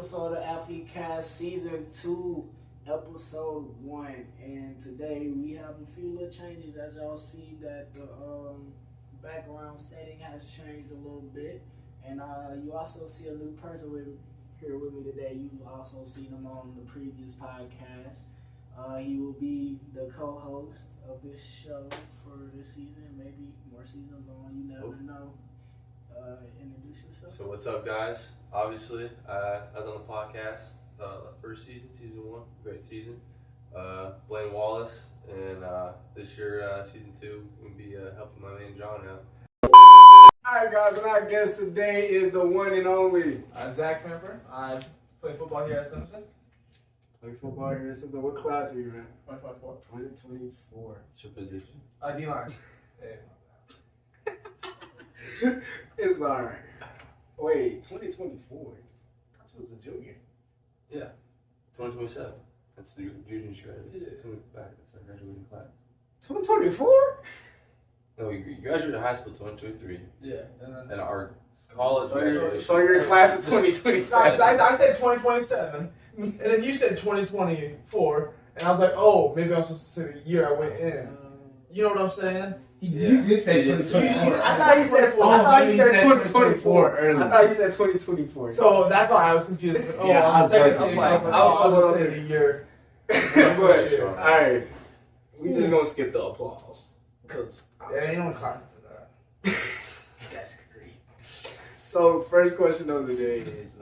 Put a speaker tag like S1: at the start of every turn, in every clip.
S1: episode of Athletecast Season 2, Episode 1. And today we have a few little changes. As y'all see that the background setting has changed a little bit. And you also see a new person here with me today. You've also seen him on the previous podcast. He will be the co-host of this show for this season, maybe more seasons on, you never know. Introduce yourself.
S2: So what's up, guys? Obviously, I was on the podcast first season 1, great season. Blane Wallace, and this year, season 2, we'll be helping my man John out.
S1: Alright guys, and our guest today is the one and only
S3: Zach Pamperin. I play football here at Simpson.
S1: Play football here at Simpson. What class are you in?
S3: 2024.
S1: 2024.
S2: What's your position?
S3: D-line.
S1: It's alright. Wait, 2024? I thought you was a junior.
S2: Yeah, 2027. That's the junior graduate. Yeah, it's coming back. That's our graduating class.
S1: 2024?
S2: No, you graduated high school 2023.
S3: Yeah.
S2: And our college graduation.
S1: So you're in class of 2027.
S3: I said 2027, and then you said 2024, and I was like, oh, maybe I was supposed to say the year I went in. You know what I'm saying?
S1: You did say 2024.
S3: I thought you said
S1: 2024 earlier. I thought you said 2024.
S3: So that's why I was confused. Oh,
S1: yeah,
S3: I was
S1: like,
S3: I'll just say the year.
S1: But, alright, we just gonna skip the applause. Cause
S3: ain't no clapping for that.
S1: That's crazy. So, first question of the day is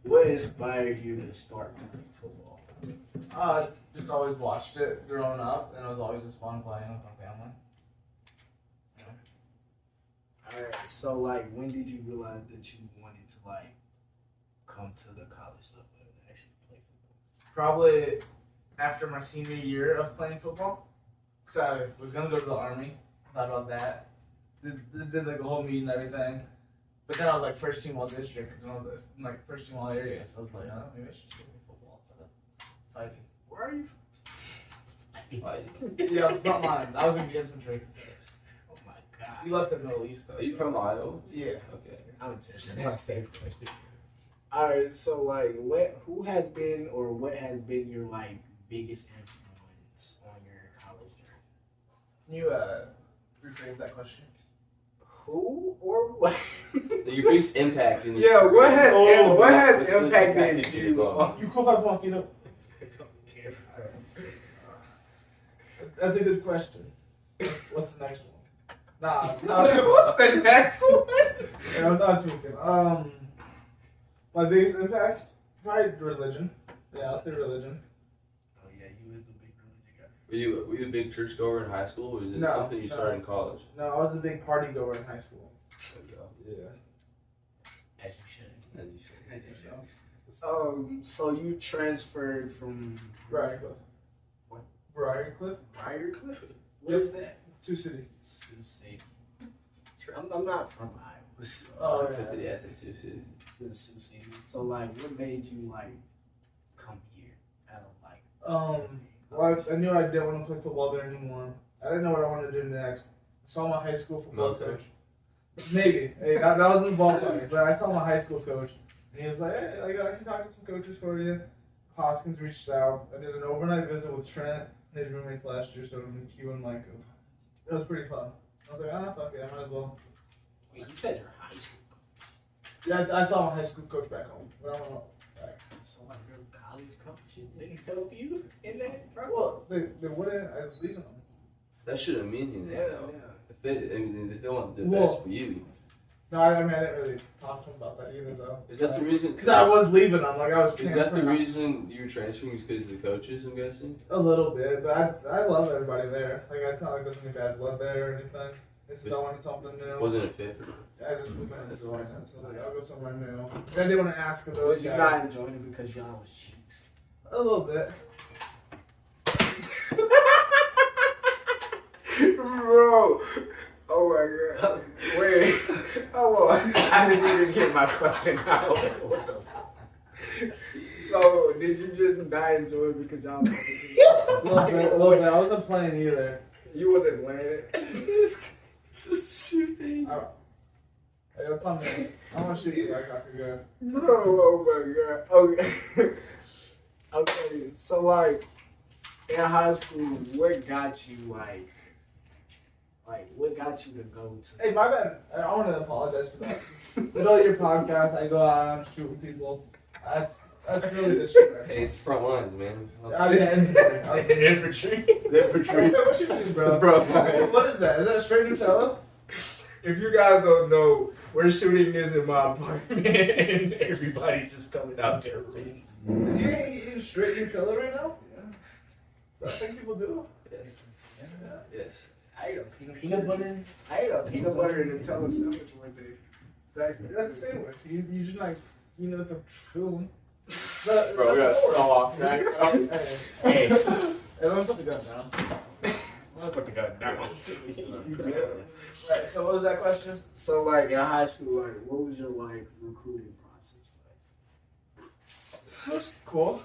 S1: what inspired you to start playing football?
S3: Just always watched it growing up, and it was always just fun playing with my family.
S1: Alright, so when did you realize that you wanted to come to the college level and actually play football?
S3: Probably after my senior year of playing football, because I was gonna go to the Army. Thought about that. Did the whole meet and everything. But then I was first team all district, because I was first team all area. So I was maybe I should just play football instead of fighting.
S1: Where are you from?
S3: Fighting. Yeah, the front lines. I was gonna be infantry.
S1: Oh my god.
S3: We left the Middle East though.
S2: Are you from Iowa?
S3: Yeah.
S2: Okay.
S1: I'm just gonna stay question. Alright, so who has been or what has been your biggest influence on your college journey?
S3: Can you rephrase that question?
S1: Who or what?
S2: Your biggest impact in
S1: Yeah, what has impacted you?
S3: You cool if I put my feet up? That's a good question. What's the next one? Nah.
S1: What's the next one?
S3: Yeah, I'm not tweaking. My biggest impact? Probably religion. Yeah, I'll say religion.
S1: Oh yeah, you is a big religion guy.
S2: Were you a big church goer in high school, or was it something you started in college?
S3: No, I was a big party goer in high school.
S2: There you go.
S3: Yeah.
S1: As you should.
S2: As you should.
S1: So you transferred from
S3: Briarcliff.
S1: What?
S3: Briarcliff?
S1: Briarcliff? Where's that?
S3: Sioux City.
S1: Sioux City. I'm not from Iowa. So
S3: Oh,
S2: Yeah, it's Sioux City.
S1: it's in Sioux City. So what made you come here out of
S3: Well, I knew I didn't want to play football there anymore. I didn't know what I wanted to do next. I saw my high school football coach. Maybe. Hey, that wasn't the ball player, but I saw my high school coach. And he was like, hey, I can talk to some coaches for you. Hoskins reached out. I did an overnight visit with Trent, his roommates last year, so Q and Mike. It was pretty fun. I was like, fuck it, I might as well.
S1: Wait, you said your high school coach.
S3: Yeah, I saw my high school coach back home, but I don't know.
S1: So your college coaches didn't help you in that process?
S3: Well, they wouldn't. I was leaving them.
S2: That shouldn't mean anything.
S1: Yeah.
S2: If they want the
S3: Well,
S2: best for you.
S3: No, I didn't really talk to him about that either, though.
S2: Is that the reason?
S3: Because I was leaving them, I was
S2: Is
S3: transferring.
S2: that the reason you were transferring? Is because of the coaches? I'm guessing.
S3: A little bit, but I love everybody there. It's not like there's any bad blood there or anything. It's just I wanted something new.
S2: Wasn't it fit for you?
S3: I just was going to enjoy it, so I'll go somewhere new. I didn't want to ask of those
S1: Was you
S3: guys.
S1: not enjoying it because y'all was cheeks?
S3: A little bit.
S1: Bro! Oh my god. Wait. Hold on. I didn't even get my question out. What the fuck? So, did you just not enjoy it because y'all was
S3: A little bit. I wasn't playing either.
S1: You wasn't playing it? It's shooting.
S3: Hey, that's on me. I want to shoot you like good.
S1: No, oh my god. Okay. Okay, so like in high school, what got you what got you to go to?
S3: Hey, my bad. I want to apologize for that. Middle of your podcast, I go out and shoot with people. That's really disrespectful.
S2: Hey, it's front lines, man.
S1: Infantry.
S3: Hey, what you mean, bro? What is that? Is that straight Nutella?
S1: If you guys don't know, we're shooting this in my apartment and everybody just coming out there rings.
S3: Is you eating straight Nutella right now? Yeah. Is that thing people do?
S2: Yeah. Yes.
S1: I ate a peanut butter. I ate a peanut butter and Nutella sandwich one day.
S3: That's the sandwich. You just like eat it with a spoon.
S2: Bro, we got so off track.
S1: Hey,
S3: let me put the gun down.
S1: let's put the gun down.
S3: Right, so what was that question?
S1: So like in high school, like what was your like recruiting process like?
S3: It was cool.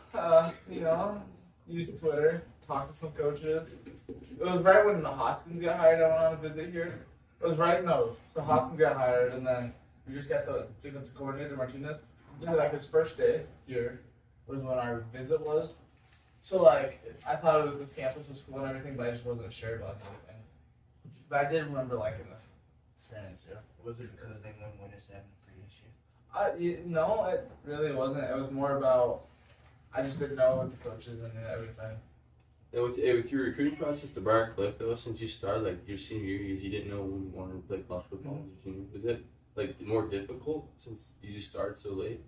S3: Used Twitter, talked to some coaches. It was right when the Hoskins got hired. I went on a visit here. It was so Hoskins got hired, and then we just got the defensive coordinator, Martinez. Like his first day here was when our visit was. So like I thought this campus was cool and everything, but I just wasn't sure about anything. But I did remember liking this experience here.
S1: Was it because they won winter 7 previous year?
S3: No, it really wasn't. It was more about I just didn't know what the coaches and everything.
S2: And with your recruiting process to Briar Cliff, though, since you started like your senior years, you didn't know when you wanted to play college football as your junior. Was it like more difficult since you just started so late?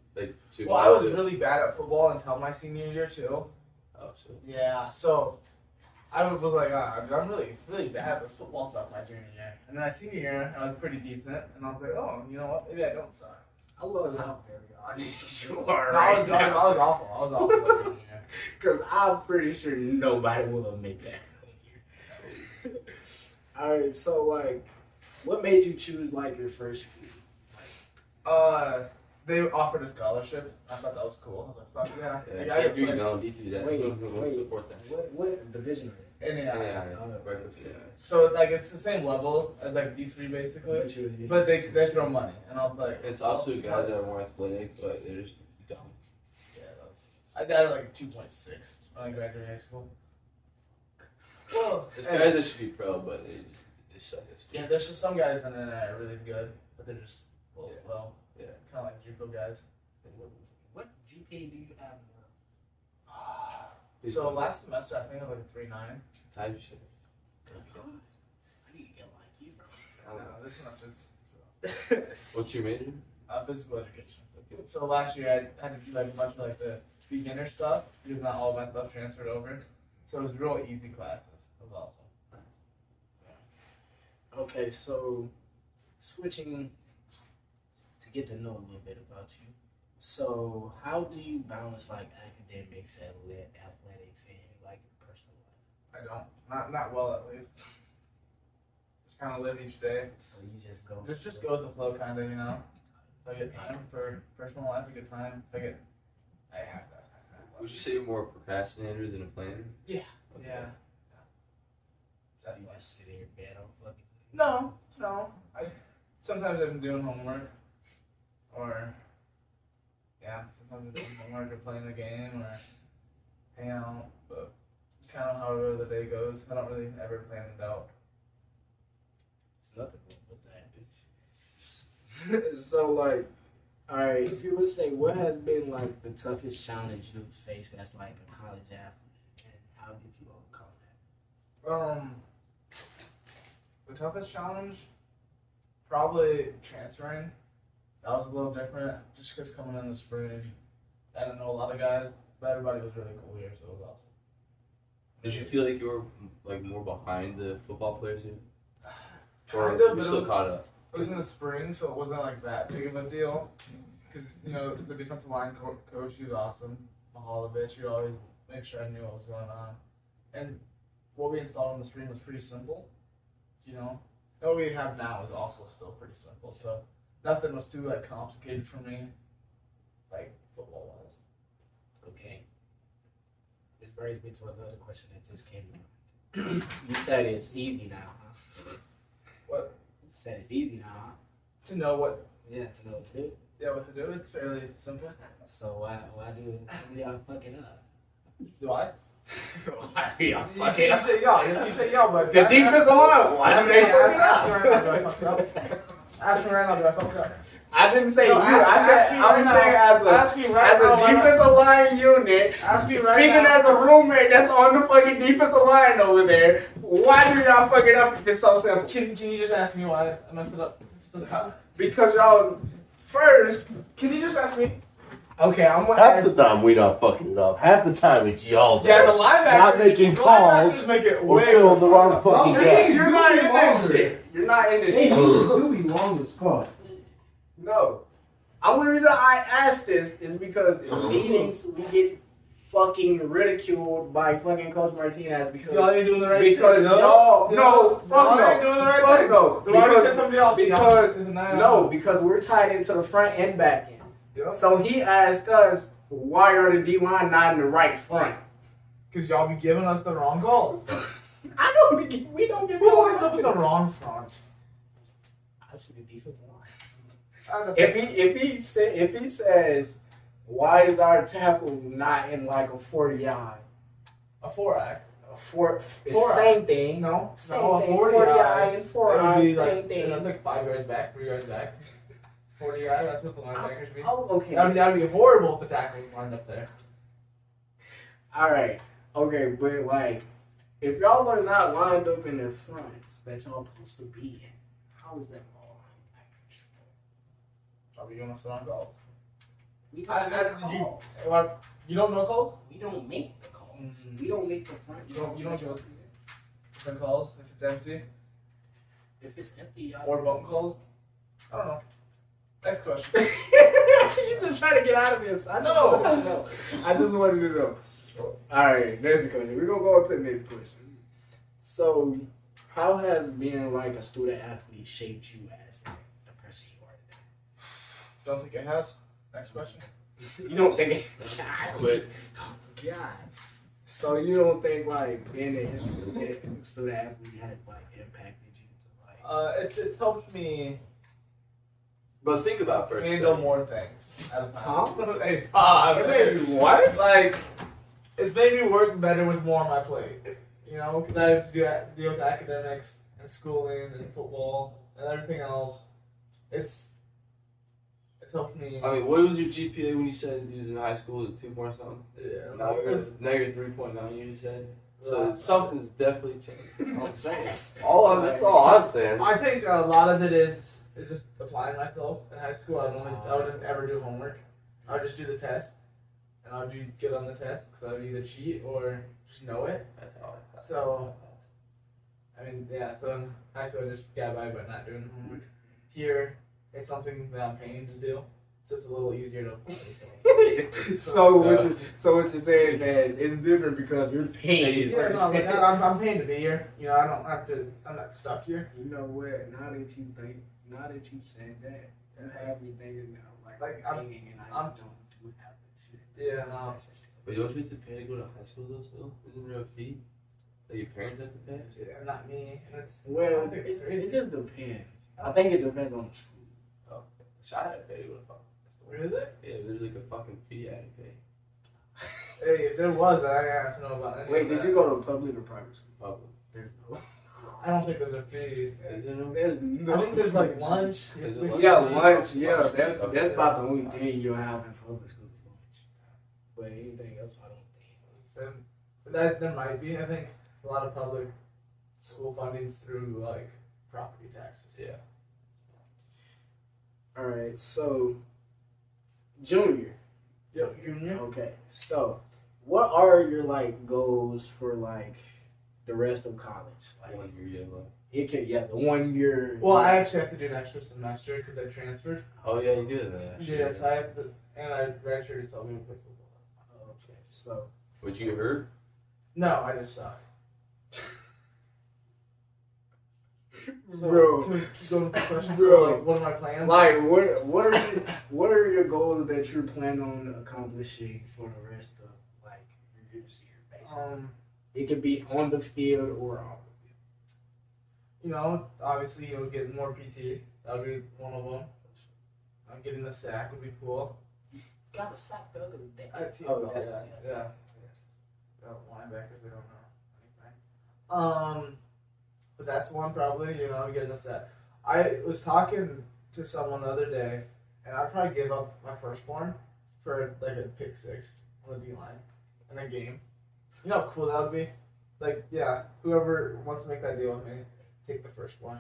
S3: Well, I was really bad at football until my senior year too.
S2: Oh, so.
S3: Yeah, so I was like, I'm really, really bad at this football stuff my junior year. And then my senior year, I was pretty decent, and I was like, oh, you know what? Maybe I don't suck.
S1: I love how very honest you are.
S3: I was awful. I was awful my junior year.
S1: Because I'm pretty sure nobody will admit that. Alright, so like, what made you choose like your first few?
S3: They offered a scholarship. I thought that was cool. I was like, fuck yeah.
S2: Yeah,
S3: Like, I
S2: you know, you do that.
S1: Wait,
S2: We'll support that.
S1: What division are you in?
S3: Yeah.
S2: Yeah.
S3: So like it's the same level as like D3 basically, but they throw money, and I was like,
S2: It's also guys that are more athletic, but they're just dumb.
S3: yeah, I got like 2.6 when I graduated high school. Well,
S2: It's guys that should be pro, but they suck at school.
S3: yeah, there's just some guys in it that are really good, but they're just a little slow.
S2: Yeah.
S3: Kind of like JUCO guys.
S1: What GPA do you have now?
S3: So last semester I think I was like 3.9.
S2: Type shit.
S1: I need to get like you, bro.
S3: I don't know, this semester it's
S2: What's your major?
S3: physical education. So last year I had to do like a bunch of like the beginner stuff because not all my stuff transferred over. So it was real easy classes. It was awesome.
S1: Okay, so switching to get to know a little bit about you. So how do you balance like academics and athletics and like personal life?
S3: I don't. Not well at least. Just kind of live each day.
S1: So you just go.
S3: Just go with the flow, kind of, you know. If I get time for personal life, I get time. I have that.
S2: Would you say you're more a procrastinator than a planner?
S3: Yeah.
S2: Okay.
S3: Yeah.
S1: You just sit in your bed on fucking.
S3: No. Sometimes I'm doing homework, or sometimes I'm doing homework or playing a game or hanging out. But it's kind of however the day goes. I don't really ever plan it out.
S1: It's nothing wrong with that. So like, all right, if you would say what has been like the toughest challenge you've faced as like a college athlete, and how did you overcome that?
S3: The toughest challenge, probably transferring. That was a little different, just because coming in the spring, I didn't know a lot of guys, but everybody was really cool here, so it was awesome.
S2: Did you feel like you were like more behind the football players here?
S3: Kind
S2: Or
S3: of,
S2: you
S3: but
S2: still caught up?
S3: It was in the spring, so it wasn't like that big of a deal. Because, the defensive line coach, he was awesome. Mahalovich, he'd always make sure I knew what was going on. And what we installed on the screen was pretty simple. So, what we have now is also still pretty simple. So, nothing was too, complicated for me, football-wise.
S1: Okay. This brings me to another question that just came to mind. You said it's easy now, huh?
S3: What?
S1: You said it's easy now, huh?
S3: To know what.
S1: Yeah, to know what to do.
S3: Yeah, what to do. It's fairly simple.
S1: So why do some of y'all fuck it up?
S3: Do I?
S1: Why do y'all
S3: You
S1: fuck
S3: say,
S1: it
S3: you
S1: up?
S3: say y'all. You say y'all, but
S1: The defensive line. Why do they fuck it
S3: Ask me right now, do I
S1: up?
S3: fuck it up? Ask me right now, do I fuck it up?
S1: I didn't say
S3: No,
S1: you.
S3: ask me
S1: I'm
S3: right
S1: saying
S3: now. Ask me right
S1: as
S3: now,
S1: a
S3: why not?
S1: defensive line unit.
S3: Ask me right
S1: Speaking
S3: now.
S1: as a roommate that's on the fucking defensive line over there, why do y'all fuck it up if it's so simple?
S3: Can you just ask me why I messed it up?
S1: Because y'all first.
S3: Can you just ask me?
S1: Okay, I'm gonna
S4: Half
S1: ask.
S4: the time we not fucking it up. Half the time it's y'all's
S3: Yeah, the
S4: ass
S3: linebackers.
S4: not making
S3: the
S4: calls
S3: linebackers make it
S4: or
S3: way
S4: filling the
S3: worse.
S4: wrong fucking
S3: Well,
S4: gap.
S1: You're not in this
S5: Longer.
S1: shit. You're not in this
S5: Hey,
S1: shit.
S5: do be long as fuck.
S1: No. Only reason I asked this is because in meetings we get fucking ridiculed by fucking Coach Martinez because
S3: Y'all ain't doing the right
S1: because
S3: shit.
S1: y'all no fuck
S3: y'all
S1: no
S3: ain't doing the right
S1: fuck
S3: thing.
S1: no
S3: Then why do you say
S1: because
S3: somebody else?
S1: because we're tied into the front and back end.
S3: Yep.
S1: So he asked us why are the D line not in the right front?
S3: Because y'all be giving us the wrong calls.
S1: We don't get
S3: Who lines up in the wrong front?
S1: Obviously the defensive line.
S3: That's
S1: If he says why is our tackle not in like a 40-yard?
S3: a 4-eye.
S1: Same thing.
S3: No,
S1: Same
S3: no, a
S1: thing.
S3: 40-eye.
S1: and 4-eye,
S3: It would be
S1: same
S3: like,
S1: thing.
S3: that's like 5 yards back, 3 yards back. 40-eye, that's what the linebackers be.
S1: Oh, okay.
S3: That would be horrible if the tackle was lined up there.
S1: All right. Okay, but like, if y'all are not lined up in the fronts that y'all supposed to be in, how is that all linebackers?
S3: Probably giving us the wrong calls.
S1: We don't make calls.
S3: You don't know calls?
S1: We don't make the calls.
S3: Mhm.
S1: We don't make the front.
S3: You don't give us the calls if it's empty?
S1: If it's empty, y'all.
S3: Or bump calls? I don't know. Next question.
S1: You just trying to get out of this. I just wanted to know. I just wanted to know. All right, next question. We're gonna go on to the next question. So, how has being like a student athlete shaped you as like, the person you are today?
S3: Don't think it has. Next question.
S1: You don't think it?
S2: Quit.
S1: God. So you don't think like being a student athlete has like impacted you to like?
S3: It's helped me
S2: But think about it for a
S3: handle
S2: second.
S3: more things at a time.
S1: Huh?
S3: Hey,
S1: It made you what?
S3: Like, it's made me work better with more on my plate. You know, because I have to deal with academics and schooling and football and everything else. It's helped me.
S2: I mean, what was your GPA when you said you was in high school? Was it 2 point something?
S3: Yeah,
S2: Now you're 3.9. You just said. So
S3: That's
S2: something's definitely changed.
S1: I'm saying.
S2: That's all I'm saying.
S3: I think a lot of it is just applying myself. In high school, I wouldn't ever do homework. I would just do the test, and I would do good on the test because I would either cheat or just know it.
S2: That's all.
S3: So, I mean, yeah. So in high school, I just got by not doing homework. Here, it's something that I'm paying to do, so it's a little easier to apply.
S1: So what you're saying is it's different because you're paying.
S3: Yeah, no, like, I'm paying to be here. You know, I don't have to. I'm not stuck here.
S1: You know what? Now that you said that, you have me thinking now.
S3: Like,
S1: I'm
S3: I'm-
S1: paying and I
S3: I'm-
S1: don't do have this shit.
S3: Yeah, no.
S2: But don't you have to pay to go to high school though? Still, isn't there a fee that your parents have to pay?
S3: Yeah, not me. And it's
S1: Well,
S3: I think it's crazy.
S1: it just depends. I think it depends on the school.
S2: So I had to pay to go to fucking school.
S3: Really?
S2: Yeah, there's like a fucking fee I had to pay.
S3: Hey, if there was, I didn't have to know about any
S1: Wait,
S3: of
S1: did
S3: that.
S1: you go to public or private school?
S2: Public.
S1: There's no.
S3: I don't think there's a fee.
S2: Is there no?
S1: There's no.
S3: I think there's like lunch.
S2: Is it lunch?
S1: Yeah, lunch. Yeah, that's
S2: Okay.
S1: about the only thing you'll have in public school is lunch. But anything else, I don't think.
S3: So that there might be. I think a lot of public school funding's through like property taxes.
S2: Yeah.
S1: All right, so junior.
S3: Yep, junior.
S1: Okay, so what are your like goals for like the rest of college? Like
S2: 1 year, yeah. Like.
S1: it can the 1 year.
S3: Well, I actually have to do an extra semester because I transferred.
S2: Oh yeah, you did that. Actually.
S3: Yes, I have to, and I redshirted, so I'm gonna play football.
S1: Okay, so
S2: Would you hurt?
S3: No, I just suck. So,
S1: Bro.
S3: can we keep going with the questions?
S1: Bro.
S3: So, like, what are my plans?
S1: like what are your goals that you're planning on accomplishing for the rest of like your years here? Basically, it could be on the field or off the field.
S3: obviously you'll get more PT. That would be one of them. Getting a sack would be cool.
S1: Got a sack the other day.
S3: That's
S1: yeah.
S3: Yeah. Linebackers, they don't know anything. But that's one probably, getting a sack. I was talking to someone the other day, and I'd probably give up my firstborn for like a pick six on the D line in a game. You know how cool that would be? Like, yeah, whoever wants to make that deal with me, take the firstborn.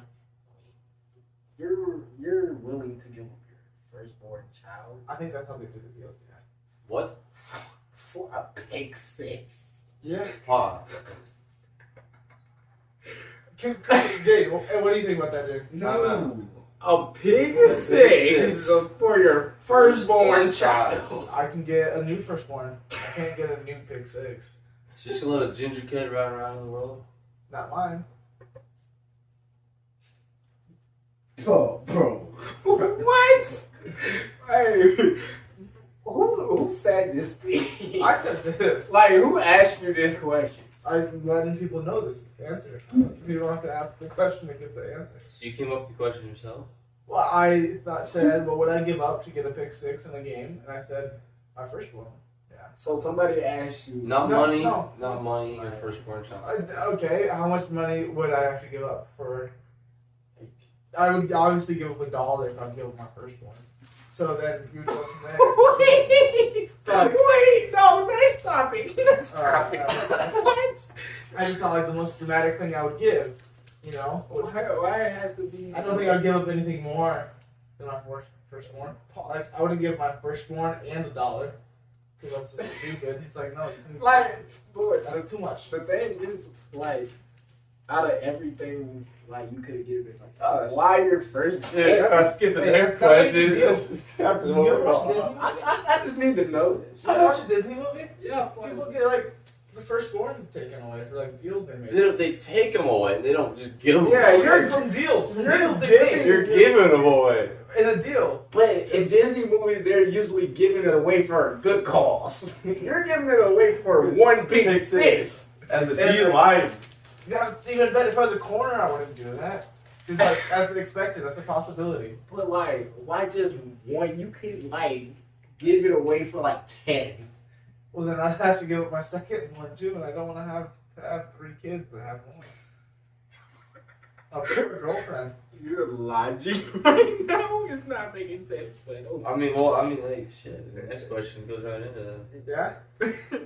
S1: You're willing to give up your firstborn child?
S3: I think that's how they do the deals, yeah.
S2: What?
S1: For a pick six.
S3: Yeah. Jade, what do you think about that, dude?
S1: No. A pig six for your firstborn child.
S3: I can get a new firstborn. I can't get a new pick six.
S2: So you should let a ginger kid run around in the world?
S3: Not mine.
S5: Oh, bro.
S1: What? Hey, who said this to you?
S3: I said this.
S1: Like, who asked you this question?
S3: I'm letting people know this answer. You don't have to ask the question to get the answer.
S2: So you came up with the question yourself?
S3: Well, I said, what would I give up to get a pick six in a game? And I said, my firstborn. Yeah.
S1: So somebody asked you.
S2: Not
S3: No,
S2: money.
S3: no.
S2: Not money. Your firstborn child.
S3: Okay, how much money would I have to give up for? I would obviously give up $1 if I give up my firstborn. So then you would go from there.
S1: Wait, no, next topic. Next topic. What?
S3: I just thought like the most dramatic thing I would give,
S1: Why it has to be?
S3: I don't think I'd give up anything more than my firstborn. Like, I wouldn't give my firstborn and $1 because that's just stupid. It's like, no, that's too much.
S1: The thing is, like, out of everything, like, you could have given it, like, why your first?
S2: Let's skip the next question.
S1: I just need to know this.
S3: You watch a Disney movie?
S1: Yeah.
S3: People get like the firstborn taken away for like deals they make.
S2: They take them away. They don't just give them
S1: Yeah,
S2: away.
S3: You're from deals. From deals they
S1: giving-
S3: make.
S2: You're giving them away.
S3: In a deal.
S1: But in Disney movies, they're usually giving it away for a good cause. You're giving it away for one big six.
S2: As the D line.
S3: That's even better. If I was a corner, I wouldn't do that. Because like, as expected, that's a possibility.
S1: But like, why just one? You could like give it away for like 10.
S3: Well, then I'd have to give up my second one too, and I don't want to have 3 kids to have one. A poor girlfriend.
S1: Your logic right now is not making sense. But okay.
S2: Like, shit. The next question goes right into that.
S3: Yeah.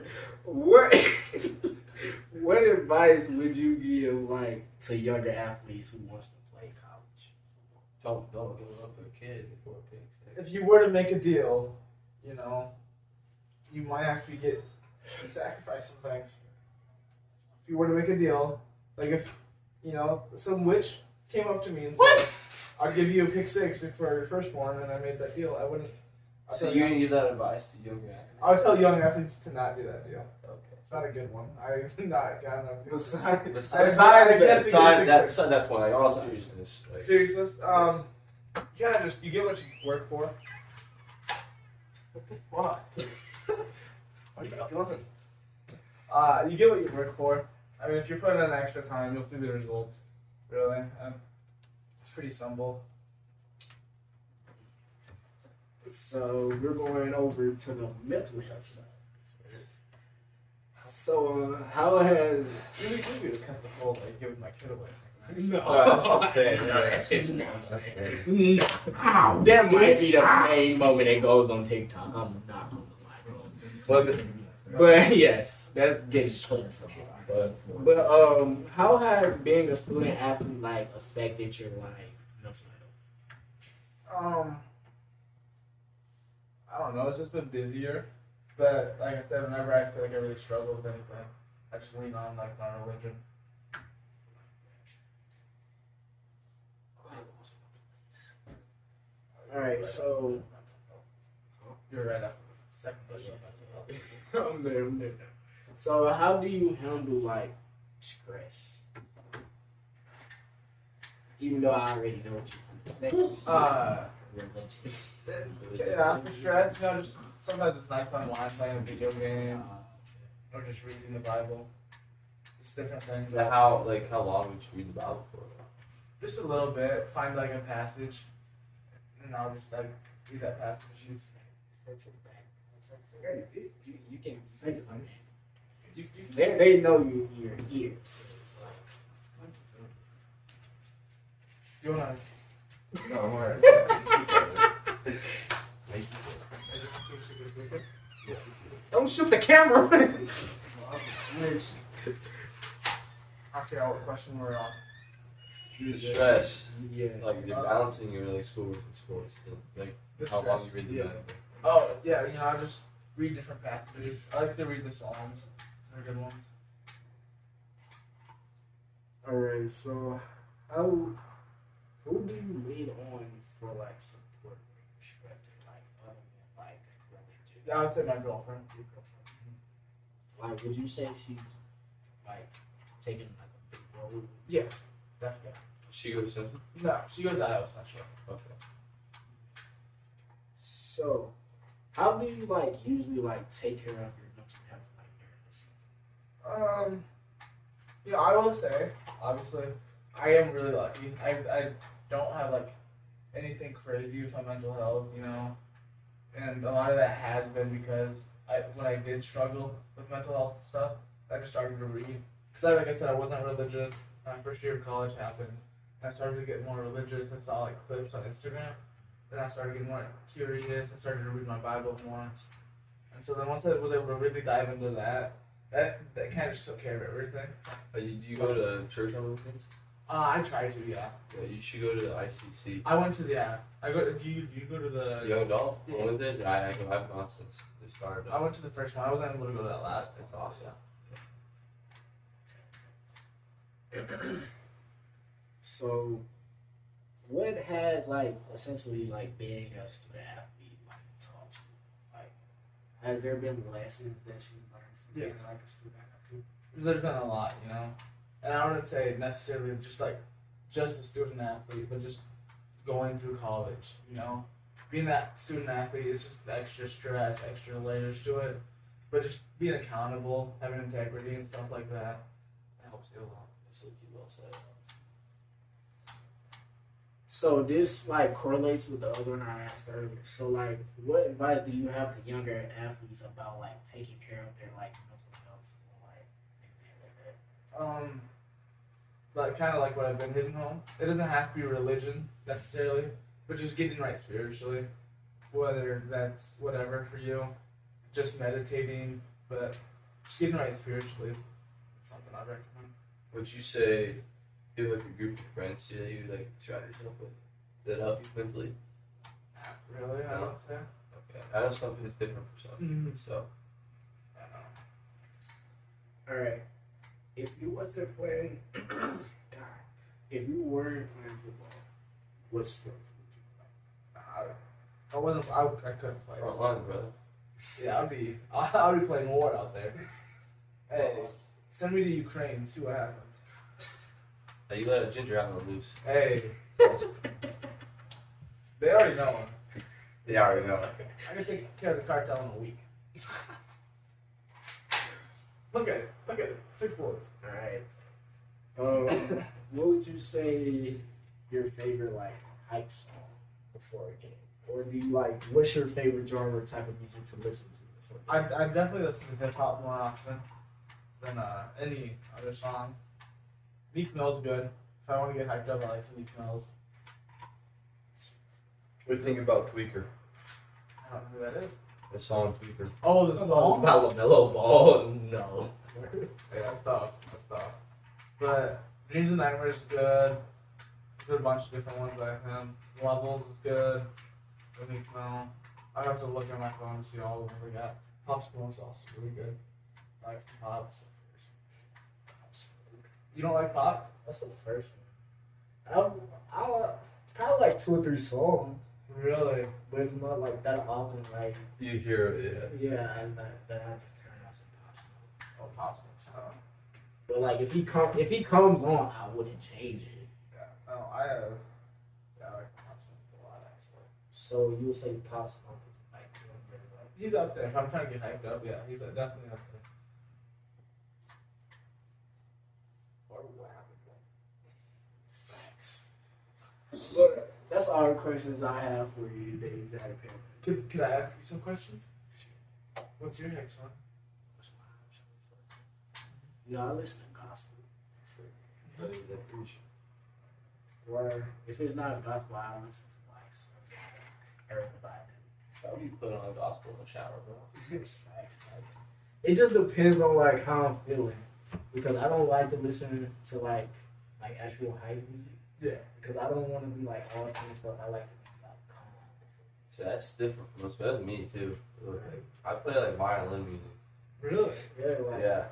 S1: What advice would you give like to younger athletes who wants to play college?
S2: Don't give up a kid before a pick six.
S3: If you were to make a deal, you might actually get to sacrifice some things. If you were to make a deal, like if, some witch came up to me and said, I'll give you a pick six for your firstborn, and I made that deal, I wouldn't.
S2: So you didn't give that advice to younger athletes?
S3: I would tell young athletes to not do that deal.
S2: Okay.
S3: It's not a good one. I've not gotten a good
S2: Besides that point, like all seriousness. Like,
S3: seriousness. You get what you work for.
S2: what the fuck? What are you doing?
S3: You get what you work for. I mean, if you're putting in extra time, you'll see the results. Really, it's pretty simple.
S1: So we're going over to the mental health side. So how has
S3: You just cut the whole like giving my kid away.
S2: That's just
S1: That might be the main moment that goes on TikTok. I'm not gonna lie. But yes, that's getting clear for sure. But how has being a student athlete like affected your like mental health?
S3: I don't know. It's just been busier, but like I said, whenever I feel like I really struggle with anything, I just lean on like my religion.
S1: All right, so
S3: You're right after the second question.
S1: I'm there. So how do you handle like stress? Even though I already know what you're going to say.
S3: Yeah, for stress, just sometimes it's nice to unwind playing a video game or just reading the Bible. Just different things.
S2: How long would you read the Bible for?
S3: Just a little bit. Find like a passage, and I'll just like read that passage.
S1: You can say something. They know you're here, so it's like.
S3: You wanna?
S4: No, I'm alright.
S1: Don't shoot the camera.
S3: Switch. I forgot what question we're on.
S2: Stress.
S1: Yeah.
S2: Like you're balancing your like schoolwork and sports. Like
S3: The
S2: how long you
S3: stress,
S2: read the
S3: yeah.
S2: Bible.
S3: Oh yeah, I just read different passages. I like to read the Psalms. They're good ones.
S1: Alright, so who do you lean on for like support when you're stressed, like other than like religion?
S3: Yeah, I would say my girlfriend.
S1: Like, would you say she's like taking like a big role?
S3: Yeah, definitely.
S2: She goes to
S3: No, she goes to Iowa Central.
S2: okay.
S1: So, how do you like usually like take care of your mental health like during this season?
S3: I will say, obviously, I am really lucky. I don't have like anything crazy with my mental health, and a lot of that has been because when I did struggle with mental health stuff, I just started to read. Because like I said, I wasn't religious. My first year of college happened. And I started to get more religious. I saw like clips on Instagram. Then I started getting more curious. I started to read my Bible more. And so then once I was able to really dive into that kind of just took care of everything.
S2: Do you go to church on weekends?
S3: I try to, yeah.
S2: Yeah, you should go to the ICC.
S3: I went to do you go to the
S2: Young adult
S3: Yeah.
S2: on Wednesdays? I've gone since they started.
S3: I went to the first one. I wasn't able to go to that last. It's awesome.
S1: So, what has like essentially like being a student athlete like taught you? Like, has there been lessons that you learned from being like a student athlete?
S3: There's been a lot, and I wouldn't say necessarily just a student athlete, but just going through college, being that student athlete is just extra stress, extra layers to it, but just being accountable, having integrity and stuff like that, helps you a lot.
S2: That's what you will say.
S1: So this like correlates with the other one I asked earlier. So like, what advice do you have to younger athletes about like taking care of their like mental health or like anything like that?
S3: Like kind of like what I've been hitting home. It doesn't have to be religion necessarily, but just getting right spiritually. Whether that's whatever for you, just meditating, but just getting right spiritually. It's something I recommend.
S2: Would you say you have like a group of friends that you like surround yourself with that help you mentally?
S3: Really, I
S2: No.
S3: would say.
S2: Okay, I know something that's different for some.
S3: Mhm.
S2: So
S3: I don't know.
S1: All right. If you wasn't playing, if you weren't playing football, what sports would you play?
S3: I couldn't play.
S2: front line, brother.
S3: Yeah, I'll be playing war out there. Hey, send me to Ukraine and see what happens.
S2: Now you let a ginger out on the loose.
S3: Hey, they already know.
S2: They already know.
S3: I can take care of the cartel in a week. Look at it, 6 bullets.
S1: All right. What would you say your favorite like hype song before a game, or do you like what's your favorite genre type of music to listen to before?
S3: I definitely listen to hip hop more often than any other song. Meek Mill's good. If I want to get hyped up, I like some Meek Mill's.
S2: What do you think about Tweaker?
S3: I don't know who that is.
S2: The song Tweaker.
S3: Oh, the song.
S4: About LaMelo Ball? No.
S3: Yeah, that's tough. But Dreams and Nightmares is good. There's a bunch of different ones by him. Levels is good. I think I have to look at my phone to see all of them we got. Pop Smoke's also really good. I like some pop. You don't like pop?
S1: That's the first one. I kind of like 2 or 3 songs,
S3: Really?
S1: but it's not like that often. Like
S2: You hear it,
S1: yeah, and that I just turn on some pop song.
S3: Oh, Pop Smoke's
S1: But like if he comes on, I wouldn't change it.
S3: Yeah. Oh, I have. Yeah, I like some Pop Smoke a lot actually.
S1: So you'll say Pop Smoke is like one of your, like,
S3: He's up there. If I'm trying to get hyped up, yeah, he's definitely up there. What happened?
S1: facts. all the questions I have for you today, Zach Pamperin.
S3: Could I ask you some questions? What's your next one?
S1: You know, I listen to gospel.
S2: Better than preach.
S1: Or if it's not gospel, I listen to like some everybody.
S4: I'll be put on a gospel in the shower, bro.
S1: It's facts. Like, it just depends on like how I'm feeling, because I don't like to listen to like actual hype music.
S3: Yeah.
S1: Because I don't want to be like all tense stuff. I like to be like calm.
S2: So that's different from us, but that's me too. Like, I play like violin music.
S3: Really?
S1: Yeah, like
S2: Yeah.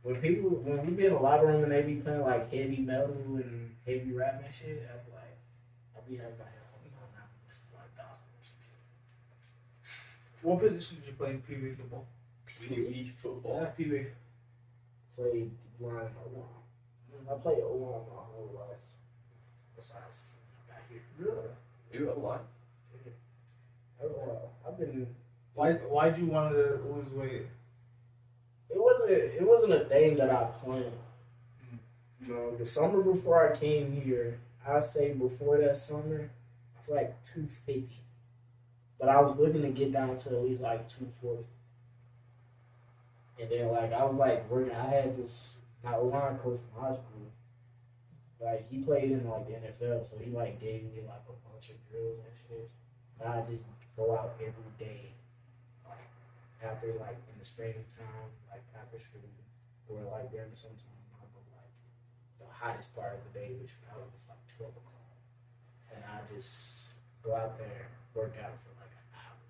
S1: when we be in the live room and they be playing like heavy metal and heavy rap and shit, I'll be having my headphones on now and listen to like gospel or some shit.
S3: What position did you play in Pee Wee football?
S2: Pee-wee football.
S3: Yeah, Pee Wee.
S1: Played line O-line. I played O-line my whole life. Besides back here.
S3: Really?
S2: You a line?
S1: I've been.
S3: Why'd you want to lose weight?
S1: It wasn't a thing that I planned. You know, the summer before I came here, I say before that summer, I was like 250. But I was looking to get down to at least like 240. And then like I was like working. I had my O-line coach from high school. Like he played in like the NFL, so he like gave me like a bunch of drills and shit. And I just go out every day, like after like in the spring time, like after school, or like during the summertime, I go like the hottest part of the day, which probably was like 12 o'clock, and I just go out there, work out for like an hour,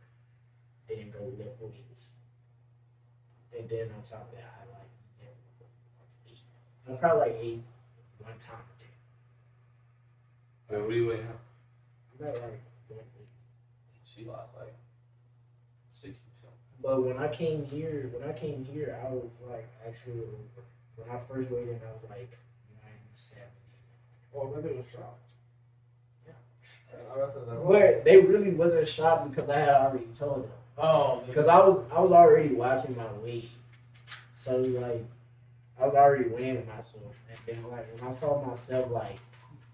S1: then go lift weights, and then on top of that, I like eat. I'm probably like 8 one time a day.
S2: Wait, what do you weigh now?
S1: I'm not like 180.
S2: She lost like 60 something.
S1: But when I came here, I was like actually when I first weighed in, I was like 970.
S3: Oh, I bet they were shocked.
S1: Yeah. But they really wasn't shocked because I had already told them.
S3: Oh,
S1: Because I was already watching my weight, so like I was already weighing myself, and then like when I saw myself like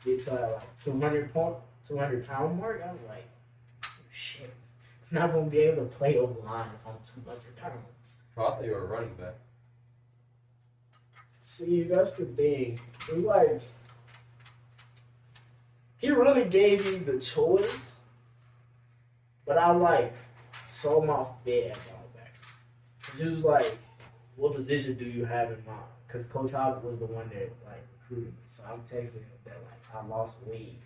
S1: get to like 200 pound mark, I was like, oh, shit, I'm not gonna be able to play over line if I'm 200 pounds.
S2: I thought you were a running back.
S1: See, that's the thing. It's like he really gave me the choice, but I like saw my fit as linebacker. Cause he was like, "What position do you have in mind?" Cause Coach Howard was the one that like recruited me, so I'm texting him that like I lost weight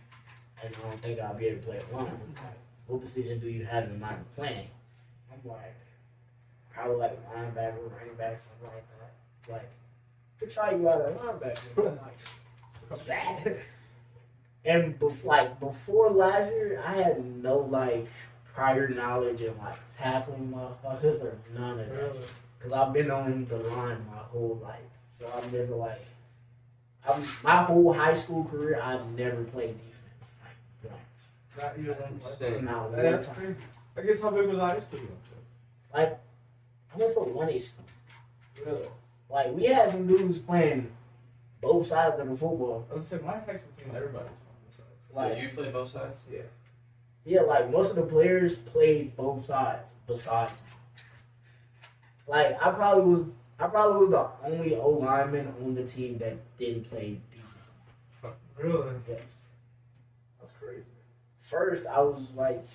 S1: and I don't think I'll be able to play a line. He's like, "What position do you have in mind of playing?" I'm like, probably like a linebacker, running back, something like that. Like, could try you out at linebacker. I'm like, what's that? And before last year, I had no like prior knowledge of like tackling motherfuckers or none of that. Cause I've been on the line my whole life, so I've never like, my whole high school career, I've never played defense like once.
S3: Not even one
S2: Insane.
S1: Not one
S3: That's
S1: time.
S3: crazy. I guess how big was high school?
S1: Like, I went to a 1A school. Really? Like, we had some dudes playing both sides of the football.
S3: I was saying my high school team, everybody was on both sides.
S1: Like,
S2: So you play both sides?
S3: Yeah.
S1: yeah, like most of the players played both sides besides me. Like, I probably was the only O lineman on the team that didn't play defense.
S3: Really?
S1: Yes.
S3: That's crazy.
S1: First, I was like,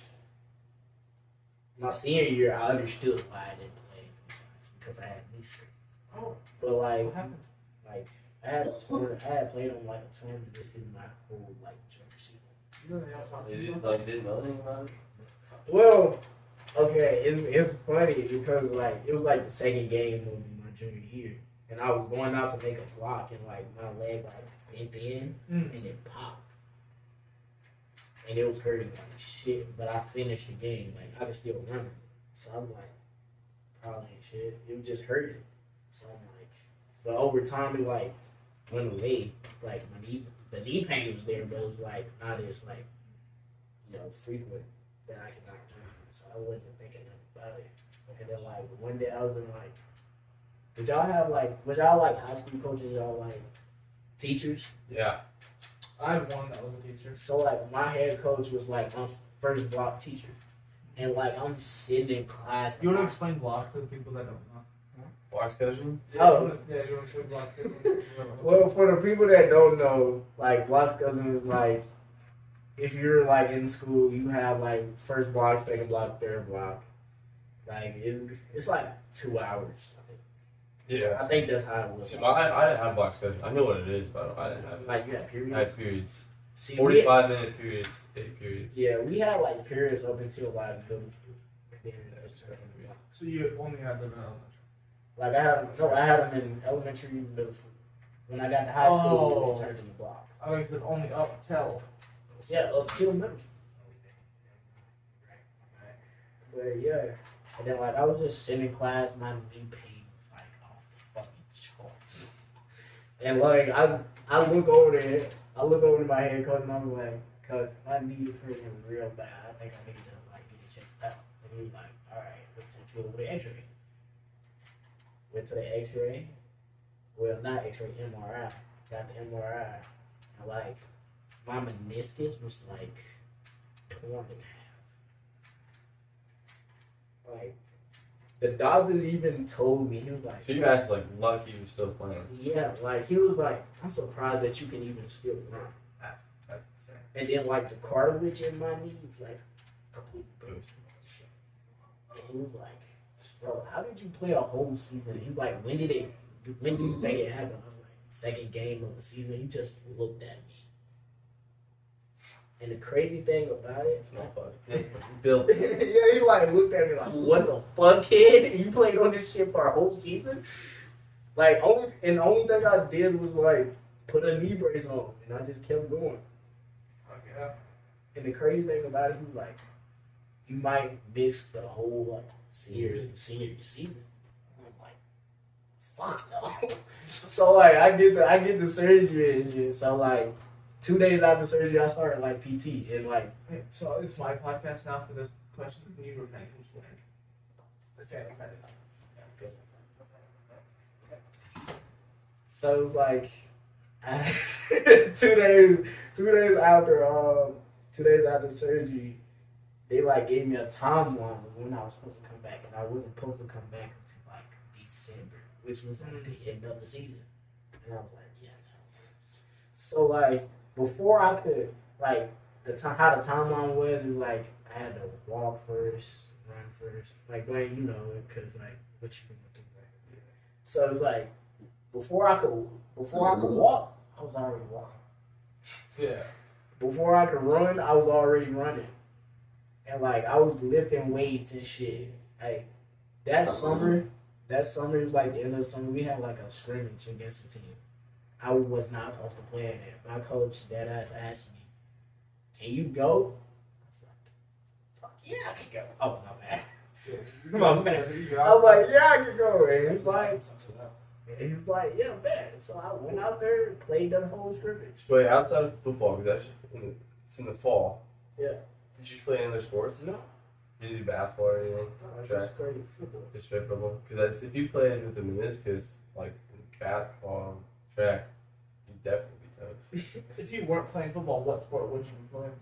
S1: my senior year, I understood why I didn't play both sides because I had knee surgery.
S3: Oh,
S1: But like,
S3: what happened?
S1: like I had played on like a tournament this is my whole like junior season.
S3: You know they all talk
S2: You
S3: about
S2: didn't know anything about it?
S1: Well, okay, it's funny because like it was like the second game of my junior year, and I was going out to make a block, and like my leg like bent in and it popped, and it was hurting like shit. But I finished the game, like I could still run it, so I'm like, probably ain't shit. It was just hurting, so I'm like, but over time it like went away. Like the knee pain was there, but it was like not as like frequent that I could not do. So I wasn't thinking about it. And then like one day I was in like, was y'all like high school coaches? Y'all like teachers?
S2: Yeah.
S3: I had one that was a teacher.
S1: So like my head coach was like my first block teacher, and like I'm sitting in class.
S3: You want to explain block to the people that don't know?
S2: Blocks coaching?
S1: Oh.
S3: Yeah, you want to explain block to
S1: Well, for the people that don't know, like blocks cousin is like if you're like in school, you have like first block, second block, third block. Like it's like 2 hours.
S2: Yeah.
S1: I think that's how it was.
S2: See, I didn't have blocks coaching. I know what it is, but I didn't have it.
S1: Like you had periods.
S2: I had periods.
S1: See,
S2: 45-minute periods, 8 periods.
S1: Yeah, we had like periods up until like middle school. Then it just turned into blocks.
S3: So you only had them in elementary.
S1: Like I had them in elementary, middle school. When I got to high school, it turned into blocks.
S3: I thought you said only up till.
S1: Yeah, up till middle school. But yeah, and then like I was just sitting in class, my knee pain was like off the fucking charts. And like I look over there, I look over to my head coach and I was like, cause my knee is hurting real bad. I think I need to like get it checked out. And he was like, all right, let's send you over to X-ray. Went to the X-ray. Well, not X-ray, MRI. Got the MRI. And like my meniscus was like torn in half. Like the doctors even told me, he was like,
S2: So you guys like lucky you're still playing.
S1: yeah, like he was like, I'm surprised that you can even still run.
S2: That's insane.
S1: And then like the cartilage in my knee was like complete burst. And he was like, bro, how did you play a whole season? He was like, when do you think it happened? I was like, second game of the season. He just looked at me. And the crazy thing about it,
S2: Bill.
S1: yeah, he like looked at me like, what the fuck, kid? You played on this shit for a whole season? Like the only thing I did was like put a knee brace on, and I just kept going.
S3: Okay.
S1: And the crazy thing about it, he was like, you might miss the whole like senior season. I'm like, fuck no. So like I get the surgery and shit. So like 2 days after surgery, I started like PT and like.
S3: Hey, so it's my podcast now for this question. Can you refrain from swearing?
S1: So it was like 2 days after surgery, they like gave me a timeline of when I was supposed to come back, and I wasn't supposed to come back until like December, which was like the end of the season. And I was like, yeah, no. So like before I could like how the timeline was like I had to walk first, run first, like Blane, you know it, cause like what you can do, right? So it was like before I could walk, I was already walking.
S3: Yeah.
S1: Before I could run, I was already running. And like I was lifting weights and shit. Like that summer was like the end of the summer. We had like a scrimmage against the team. I was not supposed to play in it. My coach deadass asked me, "Can you go?" I was like, "Fuck yeah, I can go." Oh my bad. My bad. I was like, "Yeah, I can go." And he was like, "Yeah, man." So I went out there and played the whole scrimmage.
S2: Wait, outside of football, because it's in the fall.
S1: Yeah.
S2: Did you play any other sports?
S1: No.
S2: Did you do basketball or anything?
S1: No, it's just straight football.
S2: Just straight football? Because if you played with the meniscus, like in basketball, track, you'd definitely be toast.
S3: If you weren't playing football, what sport would you be playing?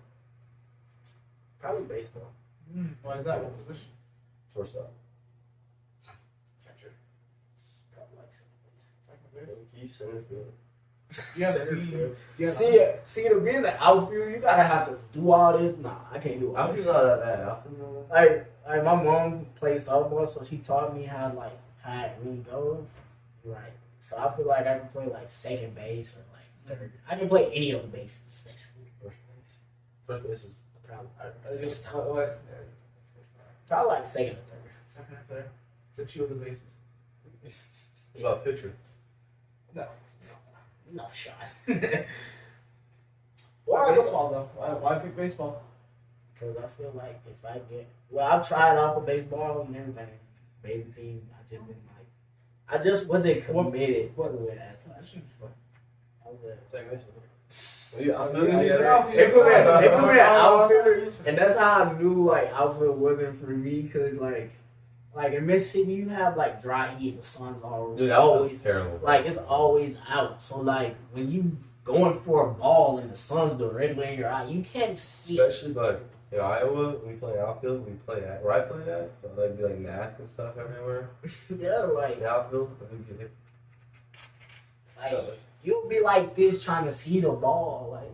S1: Probably baseball.
S3: Why is that? What position?
S2: Shortstop.
S1: Catcher. Probably like
S2: Key center field.
S3: Yeah,
S1: center
S3: we-
S1: field.
S3: Yeah.
S1: See, to be in the outfield, you gotta have to do all this. Nah, I can't do all
S2: Outfield's
S1: this.
S2: not that bad. Outfield's not that
S1: Like my mom played softball, so she taught me how it really goes. Right. So I feel like I can play like second base or like third. I can play any of the bases, basically.
S2: First base. First base is
S1: Probably,
S3: I just what?
S1: probably like second or third.
S3: Second and third. So two of the bases.
S2: what about pitcher?
S3: No.
S1: No shot.
S3: Why baseball though? Why pick baseball?
S1: Because I feel like if I get I've tried out for baseball and everything, baby team. I just didn't like. I just wasn't committed to it as much. I was a
S2: Second base.
S1: They put me at outfielder, and that's how I knew like outfield wasn't for me. Cause like in Mississippi, you have like dry heat, the sun's
S2: Dude, outfield's
S1: always
S2: terrible.
S1: like it's always out. So like when you going for a ball and the sun's directly in your eye. You can't see.
S2: Especially like in Iowa, we play outfield. We play at where I played at, but like be like math and stuff everywhere.
S1: Yeah, like,
S2: The outfield, but we get hit.
S1: you'd be like this trying to see the ball, like.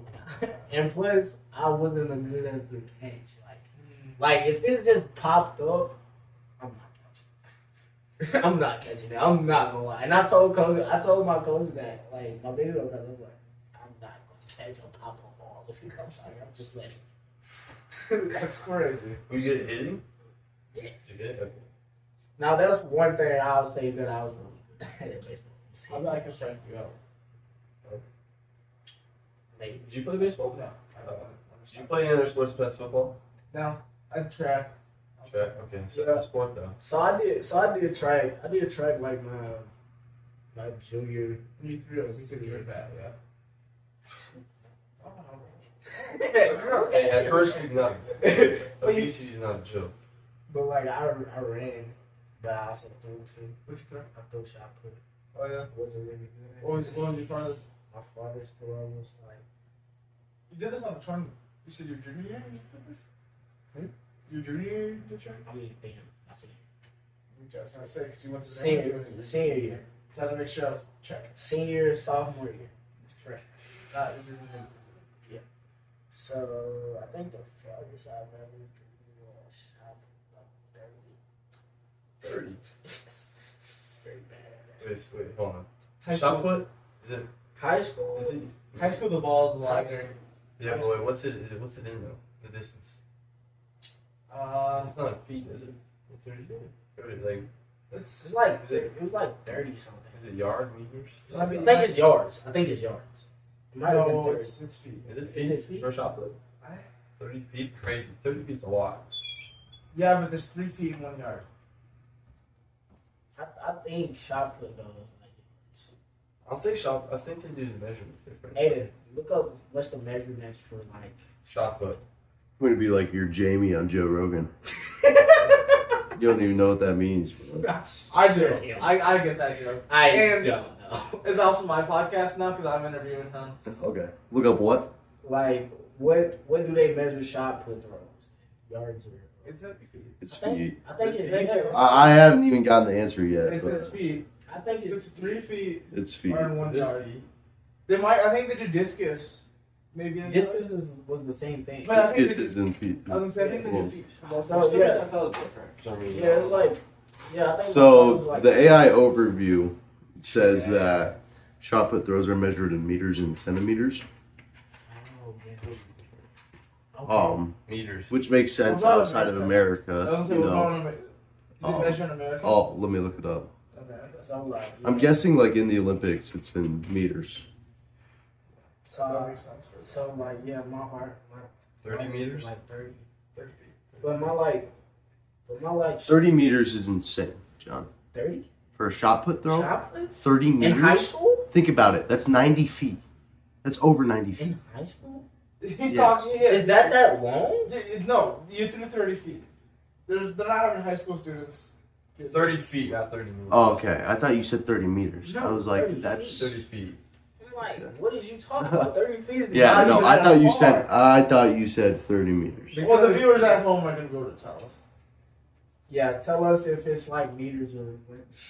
S1: And plus, I wasn't as good as a catch. Like if it's just popped up, I'm not catching. I'm not catching it. I'm not gonna lie. And I told my coach that, like, my big coach, I was like, I'm not gonna catch a pop up ball if he comes out here. I'm just letting.
S3: That's crazy.
S2: Were you good at hitting?
S1: Yeah.
S2: Did you get it? Okay.
S1: Now that's one thing I would say that I was really good at baseball.
S3: I bet I can strike you out.
S1: Maybe.
S2: Did you play baseball?
S3: No.
S2: Did you play any other sports besides football?
S3: No, I track.
S2: Track. Okay, so
S1: Yeah.
S2: that's a sport though.
S1: So I did track. I did track like my junior.
S3: You threw it because you were fat, yeah.
S2: Hey, at first he's not. Obesity is not a joke.
S1: But like I ran, but I also threw too.
S3: What'd you throw?
S1: I threw shot put.
S3: Oh yeah.
S1: Wasn't really good.
S3: What was your farthest?
S1: My father's throw was like.
S3: You did this on the trunk. You said your junior year you did this? Your junior year you did track?
S1: I mean, damn, I see.
S3: Just I say because you went to the
S1: Senior year.
S3: So I had to make sure I was checking.
S1: Senior, sophomore year. Freshman.
S3: Not your junior year.
S1: So I think the farthest I've ever threw was shot like 30.
S2: 30.
S1: It's very bad.
S2: Wait, hold on.
S3: High
S2: Shot
S3: school.
S2: put? Is it?
S1: High school.
S2: Is it?
S3: High school, the ball's a lot bigger.
S2: Yeah, but wait, what's it in though? The distance. It's not feet, is it? 30 feet. Like,
S1: It's like it was like 30 something.
S2: is it yards, meters?
S3: I
S1: I
S3: mean,
S1: think it's yards. It might have been
S3: No,
S1: 30.
S3: it's feet.
S2: Is it
S1: Is
S2: feet?
S1: it feet?
S2: For a shot put? 30 feet's crazy. 30 feet's a lot.
S3: Yeah, but there's 3 feet in 1 yard.
S1: I think shot put though is like.
S2: I think they do the measurements different.
S1: Aiden, look up what's the measurements for like.
S2: Shot put.
S5: I'm gonna be like you're Jamie on Joe Rogan. You don't even know what that means.
S3: I do. I get that joke. And-
S1: don't know.
S3: It's also my podcast now because I'm interviewing him.
S5: Okay. Look up what?
S1: Like what do they measure shot put throws? Yards or?
S3: It's at feet.
S5: It's
S1: I think-
S5: feet.
S1: I think
S3: It's
S1: it
S3: feet.
S1: is.
S5: I haven't even gotten the answer yet.
S3: It's
S5: but
S3: feet.
S1: I think
S3: It's
S1: it's
S3: 3 feet
S5: it's feet.
S3: or in 1
S2: Is it
S3: yard.
S2: feet?
S3: They might. I think they do discus. Maybe. In
S1: discus was the same thing.
S3: But I think
S5: Discus
S3: they
S5: is in feet.
S3: I was gonna say I think they do
S5: Well,
S3: feet.
S1: So,
S2: For some
S1: yeah.
S2: reason I thought it was different. For some reason.
S1: Yeah, it was like I think
S5: So
S1: like,
S5: the AI overview says that shot put throws are measured in meters and centimeters.
S1: Oh, okay.
S2: Meters.
S5: Which makes sense
S3: What about
S5: outside of
S3: I
S5: America.
S3: was gonna say
S5: You
S3: what
S5: know.
S3: about do they measure in America?
S5: Oh, let me look it up.
S3: Okay.
S1: So like
S5: I'm guessing like in the Olympics, it's in meters.
S3: That makes sense.
S1: So like yeah, my heart
S2: 30 meters?
S1: like 30.
S3: 30 feet.
S1: But my like
S5: 30 meters is insane, John.
S1: 30
S5: For a shot put throw,
S1: shot put
S5: 30 meters.
S1: in high school.
S5: Think about it. That's 90 feet. That's over 90 feet.
S1: In high school,
S3: He's
S5: Yes.
S3: talking. Yeah.
S1: is that long?
S3: No, you threw 30 feet. They're not having high school students.
S2: 30 feet, not 30 meters.
S5: Oh, okay. I thought you said 30 meters.
S1: No,
S5: I was
S1: 30
S5: like, that's.
S2: 30 feet.
S1: I'm like, what did you talk about? 30 feet is
S5: Yeah,
S1: not
S5: no.
S1: even
S5: I
S1: that
S5: thought you
S1: far.
S5: said. I thought you said 30 meters.
S3: Well, the viewers at home are gonna go to tell us.
S1: Yeah, tell us if it's like meters or.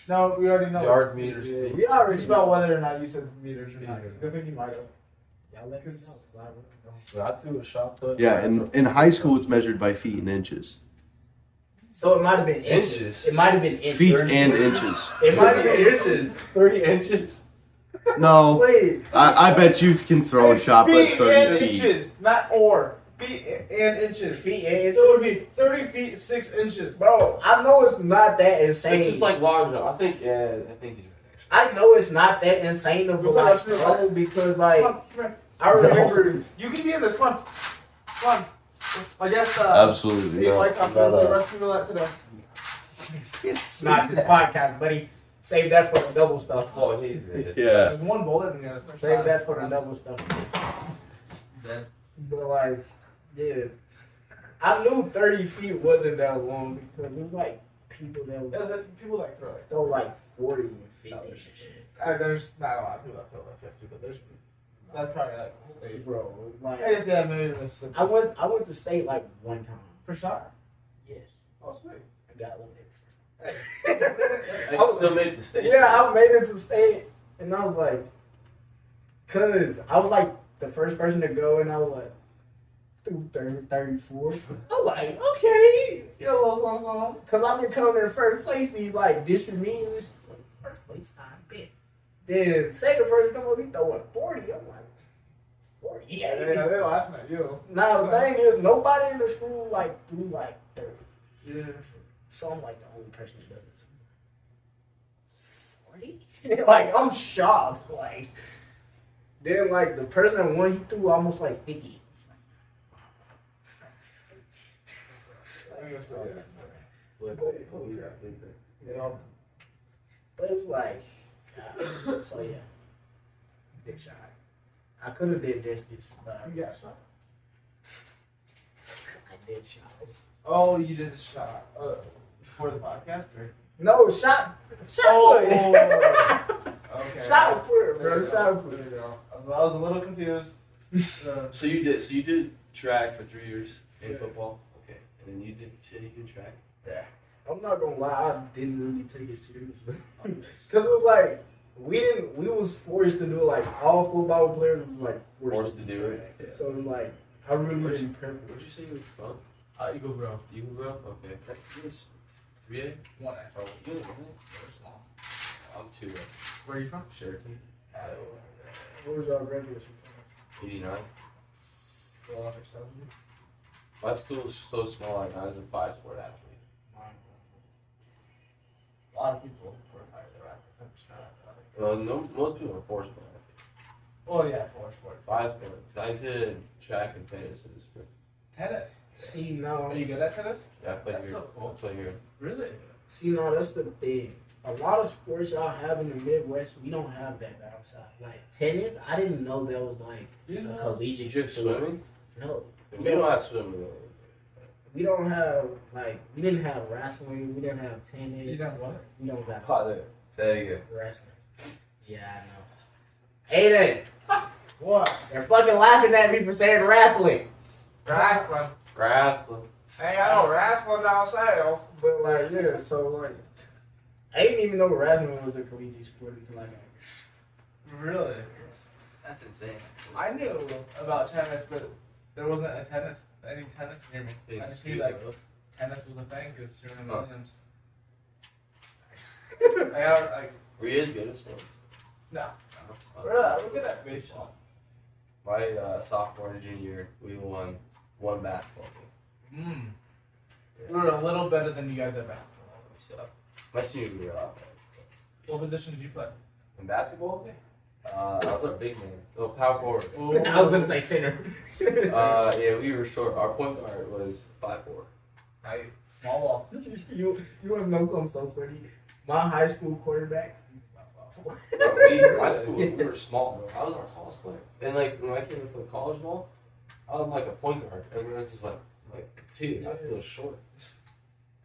S3: No, we already know.
S2: Yard meters,
S1: Yeah,
S2: feet.
S1: we already
S3: It's about whether or not you said meters or not. 'Cause I think you might have.
S1: Y'all let me know.
S2: When I threw a shot put.
S5: Yeah, in high school, it's measured by feet and inches.
S1: So it might have been inches.
S2: Inches?
S1: It might have been inches.
S5: Feet
S2: 30
S5: and
S2: inches.
S5: inches.
S1: It might have been inches.
S2: 30 inches.
S5: No,
S1: Wait.
S5: I bet you can throw a shot put
S3: Feet
S5: 30
S3: and
S5: feet.
S3: inches, not or. Feet and inches.
S1: Feet and
S3: So it would be 30 feet 6 inches.
S1: Bro, I know it's not that insane.
S2: It's just like long jump. I think he's right, actually.
S1: I know it's not that insane of a like throw because like
S3: Come on, come here.
S1: I remember
S3: You can be in this. Come on. Come on. I guess.
S5: Absolutely.
S3: You
S5: No.
S3: like talking about the rest of that today.
S1: it's not this podcast, buddy. Save that for the double stuff.
S2: Oh, he's dead.
S5: Yeah.
S3: There's one bullet in there.
S1: Save that for the double stuff. But like, yeah, I knew 30 feet wasn't that long because it was like people that
S3: Yeah,
S1: would
S3: people like throw like.
S1: throw like 40 and 50 and shit.
S3: There's not a lot of people that throw like 50, but there's That's probably like state.
S1: Bro, like
S3: I just got maybe Mississippi.
S1: I went to state like one time.
S3: For shot.
S1: Yes.
S3: Oh, sweet.
S1: I got eliminated.
S2: I still made the state.
S1: Yeah, I made it to state, and I was like, cause I was like the first person to go, and I was like, through 34. I'm like, okay,
S3: You know, a little song.
S1: cause I've been coming in first place these like district meetings. Like, first place, I bet. Then second person come up, he throwing 40. I'm like, 40.
S3: Yeah, they're laughing at you.
S1: Now the thing is, nobody in the school like threw like 30.
S3: Yeah.
S1: So I'm like the only person that does it. 40? Like, I'm shocked. Like, then, like, the person that won, he threw almost like 50. Yeah. But it was like, God. So, yeah. Big shot. I could have did distance, but
S3: You got shot.
S1: I did shot.
S3: Oh, you did a shot. For the podcast, or?
S1: No, shot put.
S3: Okay.
S1: Shot put,
S3: There
S1: bro.
S3: you go.
S1: Shot put.
S3: There you go. I was a little confused.
S2: So you did track for 3 years in football. Okay, and then you said you did track.
S1: Yeah. I'm not gonna lie, I didn't really take it seriously. Cause it was like we was forced to do it, like all football players was like
S2: Forced to do it.
S1: track.
S2: Yeah.
S1: So like I really
S2: Where'd
S1: didn't prepare for
S2: What'd
S1: it.
S2: you say you was from?
S3: Eagle Grove.
S2: Eagle Grove? Okay. That's 3A?
S3: One
S2: Oh,
S3: actually.
S2: unit.
S3: Very small.
S2: I'm 2A.
S3: Where are you from?
S2: Sheraton.
S1: What was our graduation class?
S2: 89.
S3: Well, after 70.
S2: My school was so small, like I was a 5-sport athlete.
S3: A lot of people were fired their athletes.
S2: Well, no, most people are 4-sport athletes.
S3: Oh yeah, 4-sport.
S2: 5-sport. Because I did track and tennis in the spring.
S3: Tennis.
S1: See now,
S3: Are you good at tennis?
S2: Yeah, I played
S3: That's
S2: here.
S3: so cool.
S2: I play here.
S3: Really?
S1: see now that's the thing. A lot of sports y'all have in the Midwest, we don't have that down south. Like tennis, I didn't know that was like
S3: You
S1: a
S3: know?
S1: collegiate
S2: You did
S1: sport.
S2: swimming?
S1: No.
S2: We don't have swimming.
S1: We don't have like we didn't have wrestling, we didn't have tennis.
S3: You done what?
S1: We don't have
S2: There. Say it again.
S1: wrestling. Yeah, I know. Aiden,
S3: What?
S1: they're fucking laughing at me for saying wrestling.
S3: Wrestling.
S2: Wrestling.
S3: Hey, I know wrestling down south.
S1: But like, yeah, so like, I didn't even know wrestling was a collegiate sport until I got here.
S3: Really?
S2: That's insane.
S3: I knew about tennis, but there wasn't any tennis near me. I just knew like tennis was a thing because Serena Williams.
S2: Were you as good at sports?
S3: No.
S2: Oh.
S3: We're good at baseball.
S2: My sophomore and junior year, we won one basketball game.
S3: We were a little better than you guys at basketball.
S2: So, my senior year,
S3: What position did you play?
S2: in basketball, I was a big man. Oh, power forward.
S1: I was gonna say center.
S2: Yeah, we were short. Our point guard was 5'4".
S3: Small ball.
S1: you want to know something so funny? My high school quarterback.
S2: My school, we were small, bro. I was our tallest player. And like when I came to play college ball, I was like a point guard. Everyone else is like, dude, I feel short.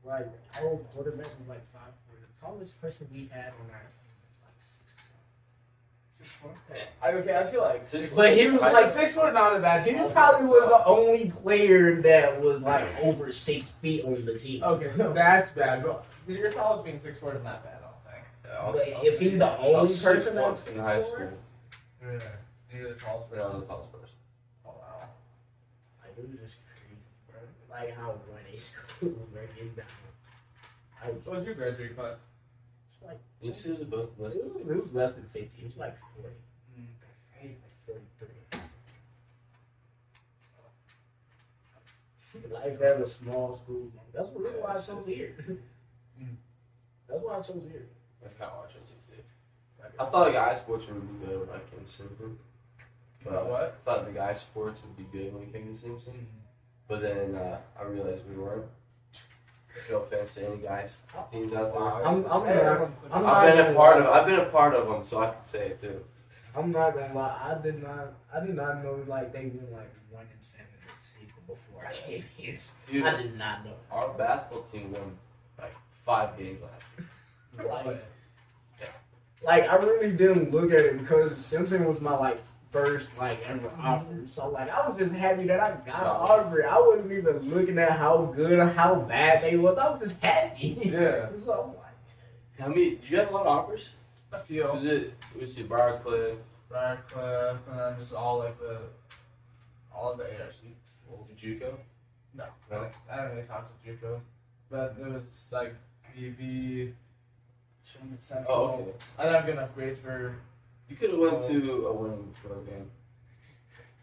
S1: Like our quarterback was like 5'4". The tallest person we had on our team was like 6'4".
S3: Okay, I feel like
S1: But he was like
S3: 6'4", not a bad.
S1: he probably was the only player that was like over 6 feet on the team.
S3: Okay, that's bad. But your tallest being 6'4" is not bad. I don't think.
S1: But if he's the only person that's
S2: in high school.
S3: Yeah. You're the tallest
S2: Yeah, I was
S3: person.
S2: the tallest person.
S3: Oh wow.
S1: Like it was just crazy, bro. Like how 1A schools was breaking down.
S3: What was your graduating class?
S1: It's like
S2: You see, there's a book list.
S1: it was less than 50. It was like 40.
S3: That's great.
S1: Like 43. Life at a small school. That's really why I chose here. That's why I chose here.
S2: That's kind of why I chose it too. I thought like eye sports would be good when I came to Simpson.
S3: Thought what?
S2: I thought the guy sports would be good when we came to Simpson. But then I realized we weren't. No offense to any guys teams out there. I've been a part of them, so I can say it too.
S1: I'm not gonna lie. I did not know like they went like 1-7 this season before I came here.
S2: Dude,
S1: I did not know.
S2: our basketball team won like 5 games last year.
S1: Like I really didn't look at it because Simpson was my like first like ever offer. So like I was just happy that I got an offer. I wasn't even looking at how good or how bad they was. I was just happy.
S3: Yeah.
S1: So like,
S2: How many? Did you have a lot of offers?
S3: I feel
S2: Was it Briarcliff?
S3: Radcliffe and then just all of the ARC schools.
S2: Did you go?
S3: No.
S2: No?
S3: I don't really talk to JUCO, but it was like BV.
S1: Sherman Central.
S2: Oh, okay.
S3: I didn't have good enough grades for.
S2: You could have went to a winning game.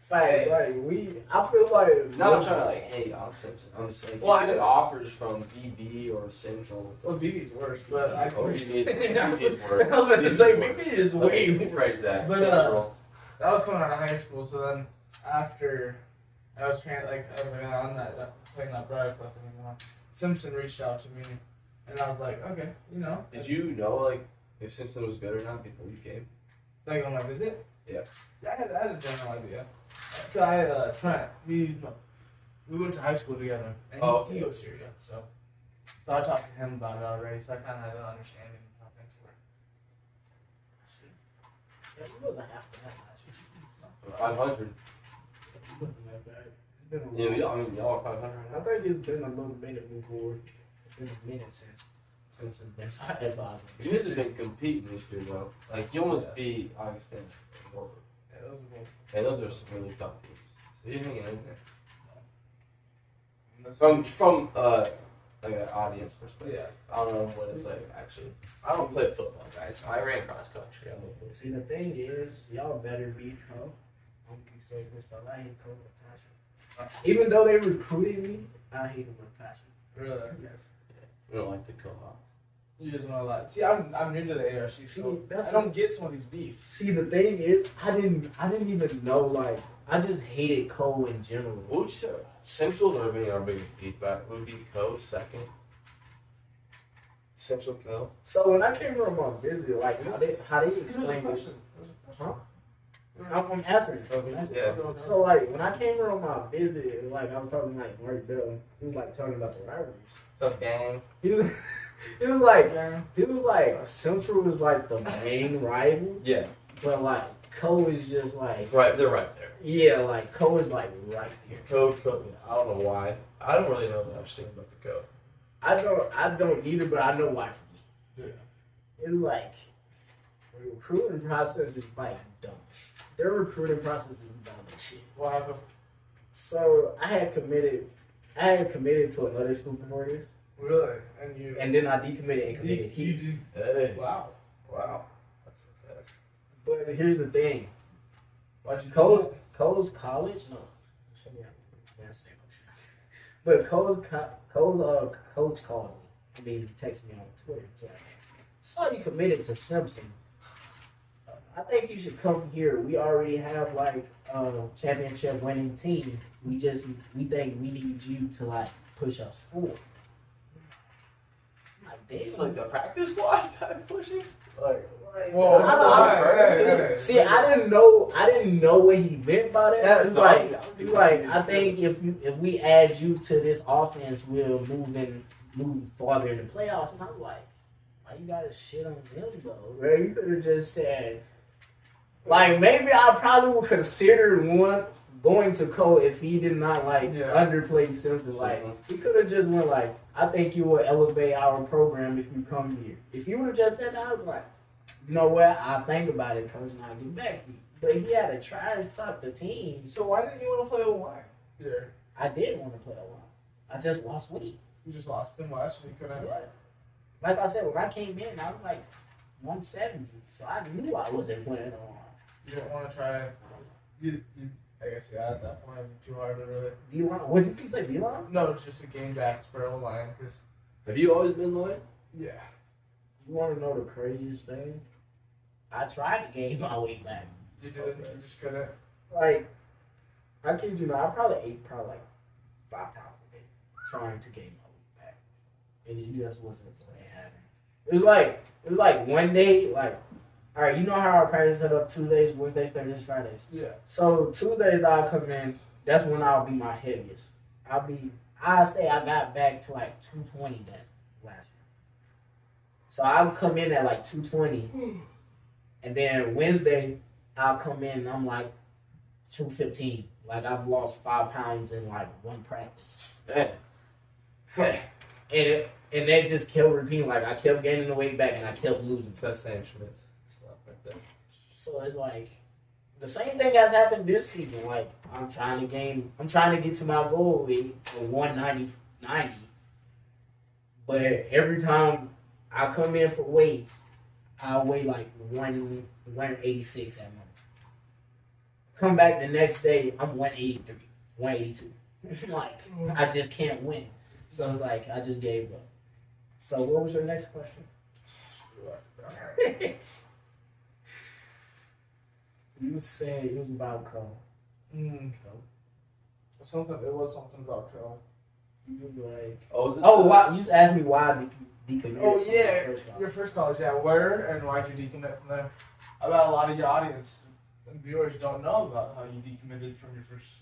S1: Facts, like I feel like
S2: Not I'm trying to like hate on Simpson. I'm just like,
S3: Well,
S2: you get offers from BB or Central.
S3: Well, BB's worse, but I.
S2: Oh, BB is worse.
S3: I was about to say BB is way
S2: Rephrase
S3: worse.
S2: that.
S3: But,
S2: Central.
S3: That was coming out of high school, so then after I was trying, on that playing that Radcliffe anymore, Simpson reached out to me, and I was like, okay,
S2: Did you know like if Simpson was good or not before you came?
S3: like on my visit?
S2: Yeah.
S3: I had a general idea. Trent, we went to high school together, and he goes here, yeah. So I talked to him about it already, so I kind of had an understanding of how things were.
S1: Yeah, it wasn't half bad last year.
S2: 500.
S1: It wasn't that bad. It's been a
S2: Yeah,
S1: while.
S2: y'all are 500
S1: I
S2: now.
S1: think it's been a little minute before. It's been a minute since it's been 5.
S2: You guys have been competing this year though. Like you almost beat Augustine.
S3: Yeah, those were both.
S2: And those are some really tough teams. So you're hanging in there.
S3: That's
S2: From like an audience perspective.
S3: Yeah.
S2: I don't know what it's like actually. I don't play football, guys. I ran cross country. I'm a
S1: See, the thing is, y'all better beat Cole. I'm gonna say this though, I hate Cole with passion. Even though they recruited me, I hate him with passion.
S3: Really?
S1: Yes.
S2: We don't like the co-ops.
S3: You just want to lie. See, I'm new to the ARC, so
S1: that's
S3: I don't get some of these beefs.
S1: See, the thing is, I didn't even know, like, I just hated Cole in general.
S2: What would you say? Central's are being our biggest beat back. Would be Co second. Central Co.
S1: So when I came here on my visit, like, how they explained it. Huh? I'm answering.
S2: Yeah.
S1: So like when I came here on my visit, like I was talking like Mark Bell, he was like talking about the rivalries.
S2: What's up, gang?
S1: He was like Central was like the main rival,
S2: Yeah.
S1: but like Co is just like
S2: Right, they're right there.
S1: yeah, like Co is like right here.
S2: Co. Yeah, I don't know why. I don't really know much thing about the Co.
S1: I don't either, but I know why for me.
S3: Yeah.
S1: It's like the recruiting process is like dumb. Their recruiting process is dumb as shit.
S3: What happened?
S1: So I had committed to another school before this,
S3: Really? And you?
S1: and then I decommitted and committed
S3: you
S1: here.
S3: did?
S2: Hey.
S3: Wow.
S2: Wow. That's the best.
S1: But here's the thing.
S3: Why'd you do
S1: Cole's college, no. But Cole's coach called me. I mean, he texted me on Twitter. So saw you committed to Simpson. I think you should come here. We already have like a championship winning team. We think we need you to like push us forward. I'm like, damn.
S2: It's like the practice squad type pushing. Like
S3: Whoa,
S1: I see, I didn't know what he meant by that.
S2: Yeah,
S1: It's
S2: so
S1: like I think if we add you to this offense, we'll move farther in the playoffs. And I'm like, why you gotta shit on him though? Bro, you could have just said, like maybe I probably would consider going to Cole if he did not underplay Simpson. Like he could have just went like, I think you will elevate our program if you come here. If you would have just said that, I was like, you know what? I'll think about it, coach, and I'll get back to you. But he had to try to talk the team.
S3: So why didn't you want to play O-line? Yeah.
S1: I did want to play a while. I just lost weight.
S3: You just lost them last year. You couldn't.
S1: Like I said, when I came in, I was like 170. So I knew I wasn't playing on.
S3: You don't want to try. I guess at that point, it'd be too hard to really.
S1: D-line? What did you say, D-line?
S3: No, it's just a game back for O-line because.
S2: have you always been line?
S3: Yeah.
S1: You want to know the craziest thing? I tried to gain my weight back.
S3: You didn't. You just couldn't.
S1: Like, I kid you not, I probably ate like 5 times a day trying to gain my weight back. And it just wasn't fucking happening. It was like one day, like, all right, you know how our practice set up Tuesdays, Wednesdays, Thursdays, Fridays.
S3: Yeah.
S1: So Tuesdays I'll come in, that's when I'll be my heaviest. I'll say I got back to like 220 that last year. So I'll come in at like 220. And then Wednesday I'll come in and I'm like 215. Like I've lost 5 pounds in like one practice.
S2: Damn.
S1: And that just kept repeating. Like I kept gaining the weight back and I kept losing.
S2: That's Sam Schmidt's stuff right there.
S1: So it's like the same thing has happened this season. Like I'm trying to get to my goal weight of 190. But every time I come in for weights, I weigh like 186 at most. Come back the next day, I'm 183, 182. Like I just can't win. So it's like I just gave up. So what was your next question? You said it was about Cole.
S3: Something. It was something about Cole.
S1: You was like,
S2: Was it?
S1: why? You just asked me why I decommitted.
S3: Oh
S1: from
S3: yeah,
S1: my first
S3: your first college. Yeah, where and why'd you decommit from there? I bet a lot of your audience and viewers don't know about how you decommitted from your first.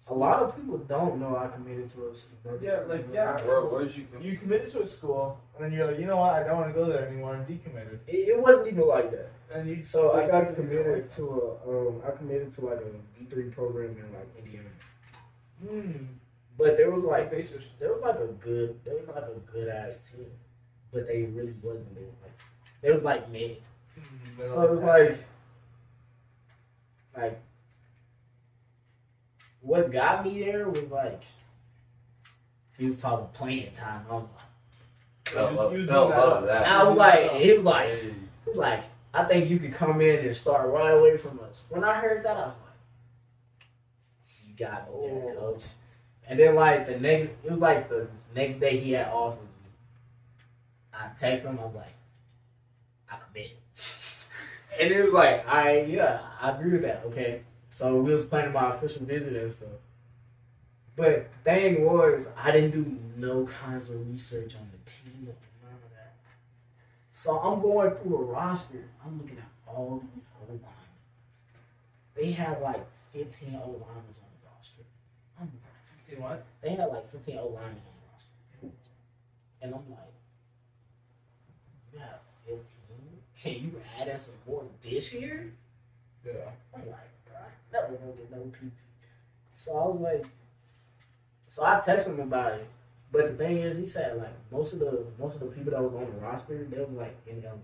S1: A lot of people don't know I committed to a school.
S2: Where did you come?
S3: You committed to a school, and then you're like, you know what? I don't want to go there anymore, and decommitted.
S1: It wasn't even like that.
S3: And you.
S1: So I got committed to like a B3 program in like Indiana. But there was like a good ass team, but they really wasn't. They was like mid. So it was like what got me there was like he was talking playing time. I was like, I think you could come in and start right away from us. When I heard that, I was like, you got me there, coach. And then the next day he had offered me. I texted him, I was like, I commit. And it was like, I agree with that, okay. So we was planning my official visit and stuff. But the thing was, I didn't do no kinds of research on the team or none of that. So I'm going through the roster. I'm looking at all these O-linemen. They have like 15 O-linemen on the roster. I'm like,
S3: 15 what?
S1: They had like 15 O-linemen on the roster. And I'm like, you have 15? And you added some more this year?
S3: Yeah.
S1: I'm like, bro, I never gonna get no PT. So I was like, so I texted him about it. But the thing is, he said like most of the people that was on the roster, they was like in L.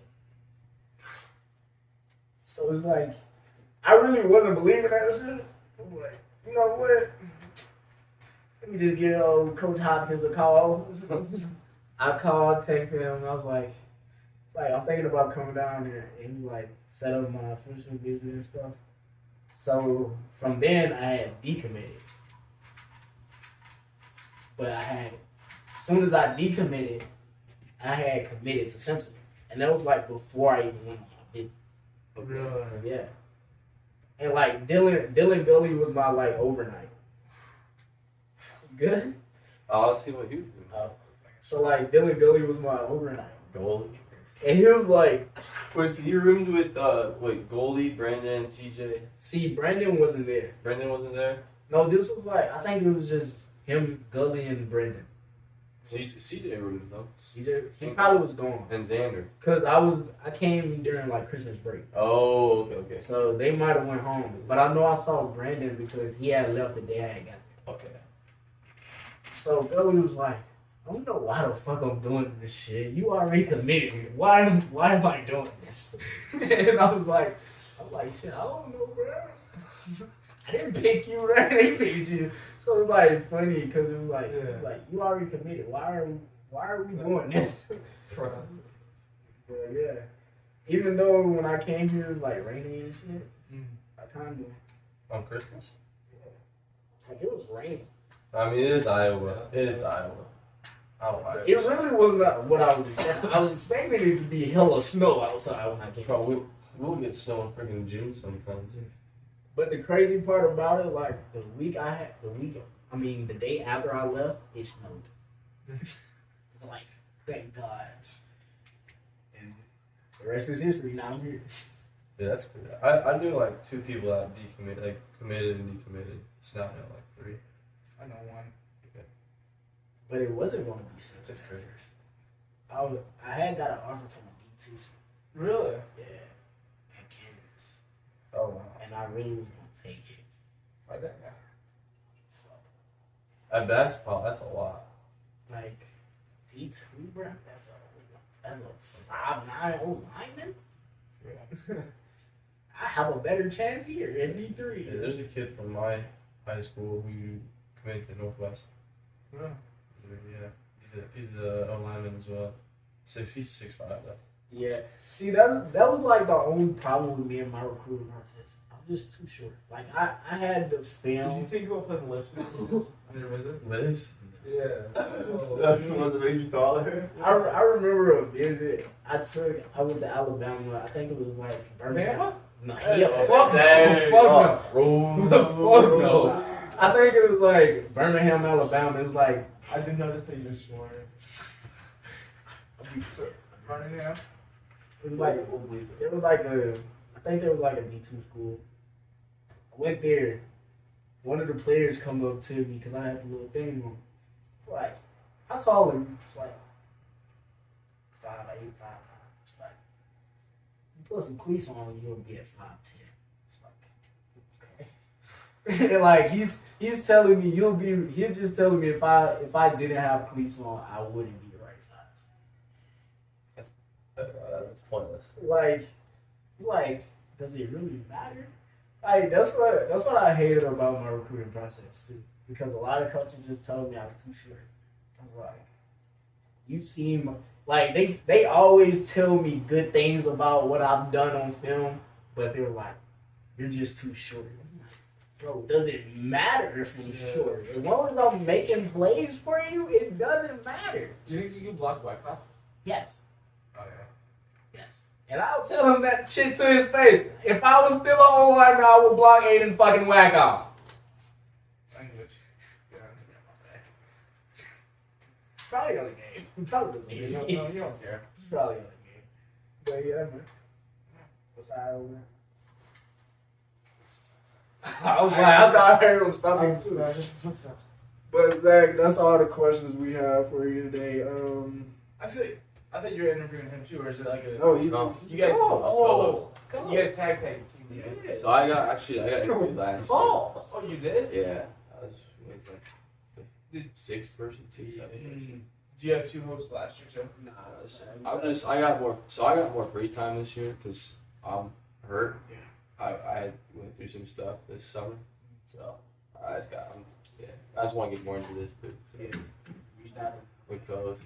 S1: So it's like, I really wasn't believing that shit. I'm like, you know what? Let me just give old Coach Hopkins a call. I called, texted him, I was like, I'm thinking about coming down there. And he was like, set up my official visit and stuff. So from then, I had decommitted. But as soon as I decommitted, I had committed to Simpson. And that was like before I even went on my visit.
S3: Really?
S1: Yeah. And like Dylan Gully was my like overnight. Good?
S2: Oh, let's see what he was doing.
S1: So like Dylan Gully was my overnight.
S2: Goalie.
S1: And he was like,
S2: Wait, so you roomed with goalie, Brandon, CJ?
S1: see, Brandon wasn't there.
S2: Brandon wasn't there?
S1: No, this was like, I think it was just him, Gully, and Brendan.
S2: CJ roomed though.
S1: He probably was gone.
S2: And Xander.
S1: Cause I came during like Christmas break.
S2: Oh, okay.
S1: So they might have went home. But I know I saw Brandon because he had left the day I had got there.
S2: Okay.
S1: So Gully was like, I don't know why the fuck I'm doing this shit. You already committed. Why am I doing this? And I was like, shit, I don't know, bro. I didn't pick you, right? They picked you. So it was like funny because it was like, you already committed. Why are we doing this? But yeah. Even though when I came here it was like rainy and shit, I kind of.
S2: On Christmas?
S1: Like it was raining.
S2: I mean, it is Iowa.
S1: It really was not what I was expecting. I was expecting it to be hella snow outside when I came.
S2: Bro, we'll get snow in freaking June sometimes.
S1: But the crazy part about it, like the day after I left, it snowed. It's like, thank God. And the rest is history. Now I'm here.
S2: Yeah, that's cool. I knew like 2 people that decommitted, like committed and decommitted. So now I know like 3.
S3: I know one.
S1: But it wasn't going to be Simpson.
S2: That's crazy.
S1: I had got an offer from a D2.
S3: Really?
S1: Yeah. At Kansas.
S3: Oh wow.
S1: And I really was going to take it.
S3: Like that, yeah.
S2: At basketball, that's a lot.
S1: Like D2, bro. That's a 5'9" old lineman. I have a better chance here in D3.
S2: Yeah, there's a kid from my high school who committed to Northwest.
S3: Yeah.
S2: Yeah, he's a lineman as well. He's 6'5" though.
S1: Yeah. See, that was like the only problem with me and my recruiting process. I was just too short. Like I had the
S3: Did you
S1: film.
S3: think about putting lifts on your visits?
S2: Lives?
S3: Yeah.
S2: That's the one that made you taller.
S1: I remember a visit I took. I went to Alabama. I think it was like Birmingham.
S3: Bama?
S1: No,
S3: Hey,
S1: yeah, fuck no. Fuck no. I think it was like Birmingham, Alabama. It was like
S3: I didn't notice that you were short. Birmingham?
S1: it was like I think there was like a D2 school. I went there. One of the players come up to me because I had the little thing on. Like, how tall are you? It's like 5'8", 5'9". It's like you put some cleats on, you'll be at 5'10". It's like okay. Like he's telling me he's just telling me if I didn't have cleats on, I wouldn't be the right size.
S2: That's pointless.
S1: Like, does it really matter? Like that's what I hated about my recruiting process too. Because a lot of coaches just told me I was too short. I was like, you seem like they always tell me good things about what I've done on film, but they're like, you're just too short. I'm like, bro, does it matter if I'm short? As long as I'm making plays for you, it doesn't matter.
S3: You think you can block Wyckoff?
S1: Yes.
S3: Oh yeah.
S1: Yes. And I'll tell him that shit to his face. If I was still on lineman, I would block Aiden fucking Wyckoff.
S3: Language. Yeah.
S1: Probably on the game. He probably doesn't
S3: You
S1: care.
S3: don't, you don't care.
S1: It's probably on the game. But yeah, man. What's that over there? I was like, I thought I heard him stopping too.
S3: What's up?
S1: But Zach, that's all the questions we have for you today.
S3: I think you're interviewing him too, or is it like a?
S1: Oh, he's
S2: No.
S3: You guys.
S1: oh,
S3: You guys tag team.
S1: Yeah.
S2: So I got interviewed last year.
S1: Oh,
S3: Oh, you did?
S2: Yeah, I was like the sixth person, seventh person.
S3: Do you have 2 hosts last year too?
S1: nah,
S2: I got more free time this year because I'm hurt.
S1: Yeah.
S2: I went through some stuff this summer, so I just want to get more into this too. So,
S1: Yeah. Reached out
S2: with co-host.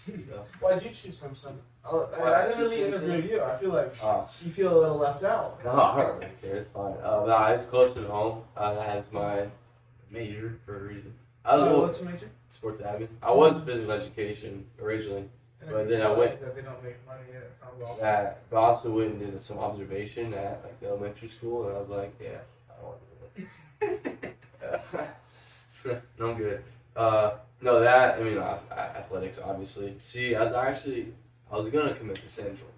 S2: So.
S3: Why did you choose Simpson? Oh,
S2: Why
S3: I
S2: did
S3: didn't
S2: you
S3: really
S2: choose
S3: interview you. I feel like
S2: Oh.
S3: you feel a little left out.
S2: No, I don't really care. It's fine. It's close to home. Has my major for a reason. I was
S3: What's your major?
S2: sports admin. I was physical education originally. But then I went-
S3: that they don't make money in it. Sounds awful.
S2: But I also went and did some observation at like the elementary school, and I was like, yeah, I don't want to do this. No, I'm good. No, that I mean, athletics obviously. See, I was gonna commit to Central.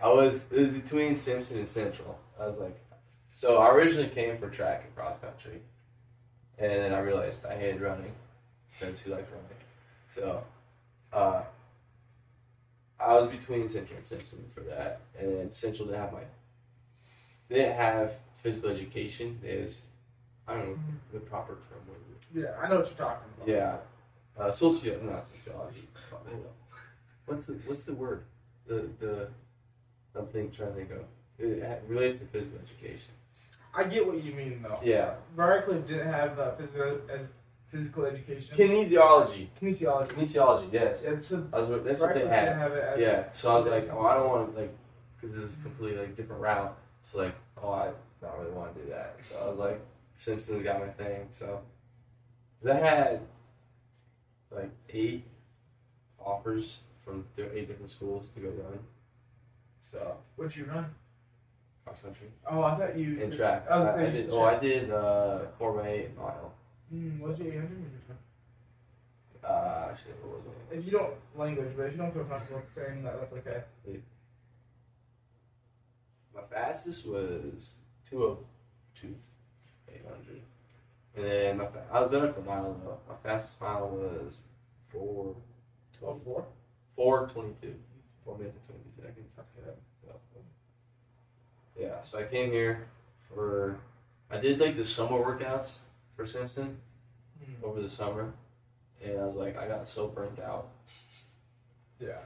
S2: It was between Simpson and Central. I was like, so I originally came for track and cross country, and then I realized I hated running because who likes running. So, I was between Central and Simpson for that, and then Central they didn't have physical education. I don't know the proper term. What is it?
S3: Yeah, I know what you're talking about.
S2: Yeah, not sociology. What's the word? The I'm trying to think of. It relates to physical education.
S3: I get what you mean though.
S2: Yeah.
S3: Briarcliff didn't have physical education.
S2: Kinesiology.
S3: Kinesiology.
S2: Kinesiology. Yes.
S3: Yeah, so
S2: That's what they
S3: Briarcliff didn't
S2: had.
S3: have it.
S2: Yeah. So I was like, oh, I don't want to because this is completely different route. So I don't really want to do that. So I was like, Simpsons got my thing. So, 'cause I had 8 offers from 8 different schools to go run. So
S3: What'd you run?
S2: cross country
S3: Oh, I thought you.
S2: and track.
S3: I was
S2: I
S3: saying
S2: did. I did 4x8 mile.
S3: What's your 800 meters?
S2: Actually, what was it?
S3: If you don't language, but if you don't feel comfortable saying that, that's okay.
S2: My fastest was 2:02, 800. And then I was better at the mile though. My fastest mile was 4.
S3: 4?
S2: 4:22. 4 minutes and 22 seconds.
S3: That's good.
S2: Yeah, so I came here for I did like the summer workouts for Simpson over the summer, and I was like, I got so burnt out.
S3: Yeah.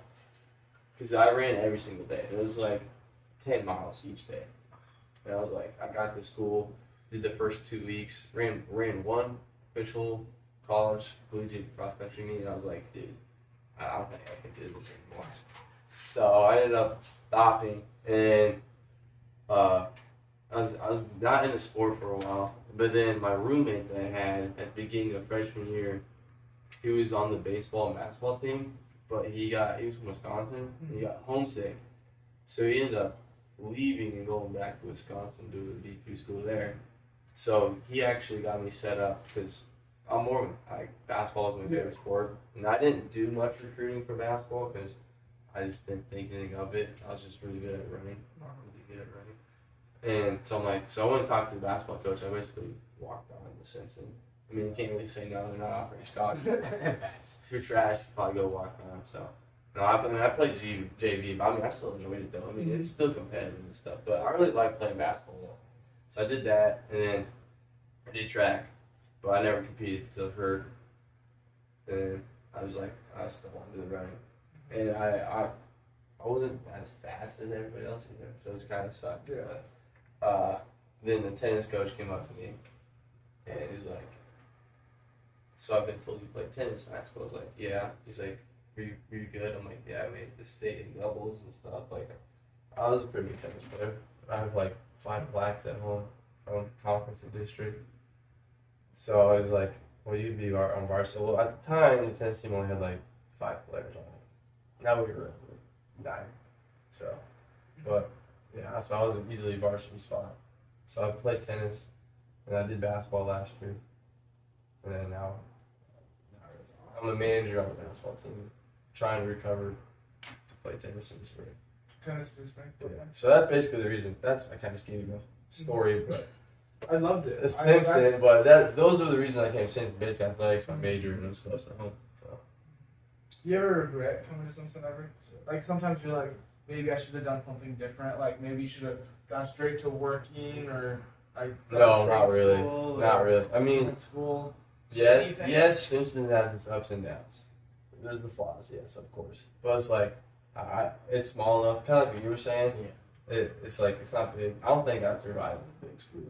S2: Because I ran every single day. It was like 10 miles each day. And I was like, I got to school, did the first 2 weeks, ran one official college collegiate cross country meet, and I was like, dude, I don't think I can do this anymore. So I ended up stopping, and I was not in the sport for a while. But then my roommate that I had at the beginning of freshman year, he was on the baseball and basketball team, but he was from Wisconsin, and he got homesick. So he ended up leaving and going back to Wisconsin to do a D2 school there. So he actually got me set up because I'm more like basketball is my favorite sport, and I didn't do much recruiting for basketball because I just didn't think anything of it. I was just really good at running, And so I'm like, so I went and talked to the basketball coach. I basically walked on the Simpson. I mean, you can't really say no; they're not offering scholarships. If you're trash, you probably go walk on. So. No, I played JV, but I mean, I still enjoyed it though. I mean, it's still competitive and stuff, but I really like playing basketball though. So I did that, and then I did track, but I never competed because I was hurt. And I was like, I still want to do the running, and I wasn't as fast as everybody else either, so it was kind of sucked.
S3: Yeah.
S2: But then the tennis coach came up to me, and he was like, "So I've been told you play tennis in high school." I was like, "Yeah." He's like, Were you good? I'm like, yeah, I made the state in doubles and stuff. Like, I was a pretty good tennis player. I have like 5 blacks at home from conference and district. So I was like, well, you'd be on varsity. Well, at the time, the tennis team only had like 5 players on it. Now we were 9. So, but yeah, so I was easily varsity spot. So I played tennis, and I did basketball last year, and then now I'm the manager on the basketball team. Trying to recover to play tennis in the spring.
S3: Tennis this spring.
S2: Yeah. So that's basically the reason. I kind of just gave you a story, but
S3: I loved it.
S2: It's Simpson, but those are the reasons I came to Simpson. Basically, athletics, my major, and it was close to home. So.
S3: You ever regret coming to Simpson ever? Like sometimes you're like, maybe I should have done something different. Like maybe you should have gone straight to working or like.
S2: No, not really. Not really. I mean,
S3: school.
S2: Yeah, yes, Simpson has its ups and downs. There's the flaws, yes, of course. But it's like, it's small enough, kind of like what you were saying. Yeah. It's like, it's not big. I don't think I'd survive in a big school.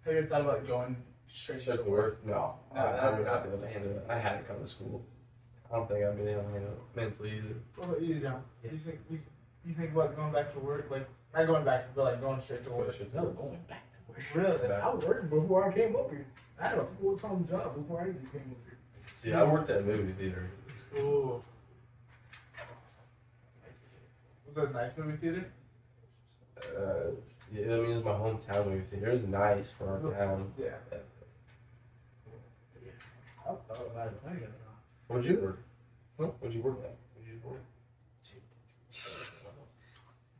S3: Have you ever thought about going straight to work?
S2: No. I would not be able to handle it. I had to come to school. I don't think I'd be able to handle it mentally either.
S3: What about you, John? Yeah. You think about going back to work? Like, not going back, but like going straight to work?
S1: No, going back to work.
S3: Really?
S1: I was working before I came up here. I had a full-time job before I even came up here.
S2: See, I worked at a movie theater.
S3: Ooh. Was it a nice movie theater?
S2: Yeah, I mean, it was my hometown movie theater. It was nice for our town.
S3: Yeah.
S1: I thought about it plenty of times.
S2: What'd you work? What'd you work at?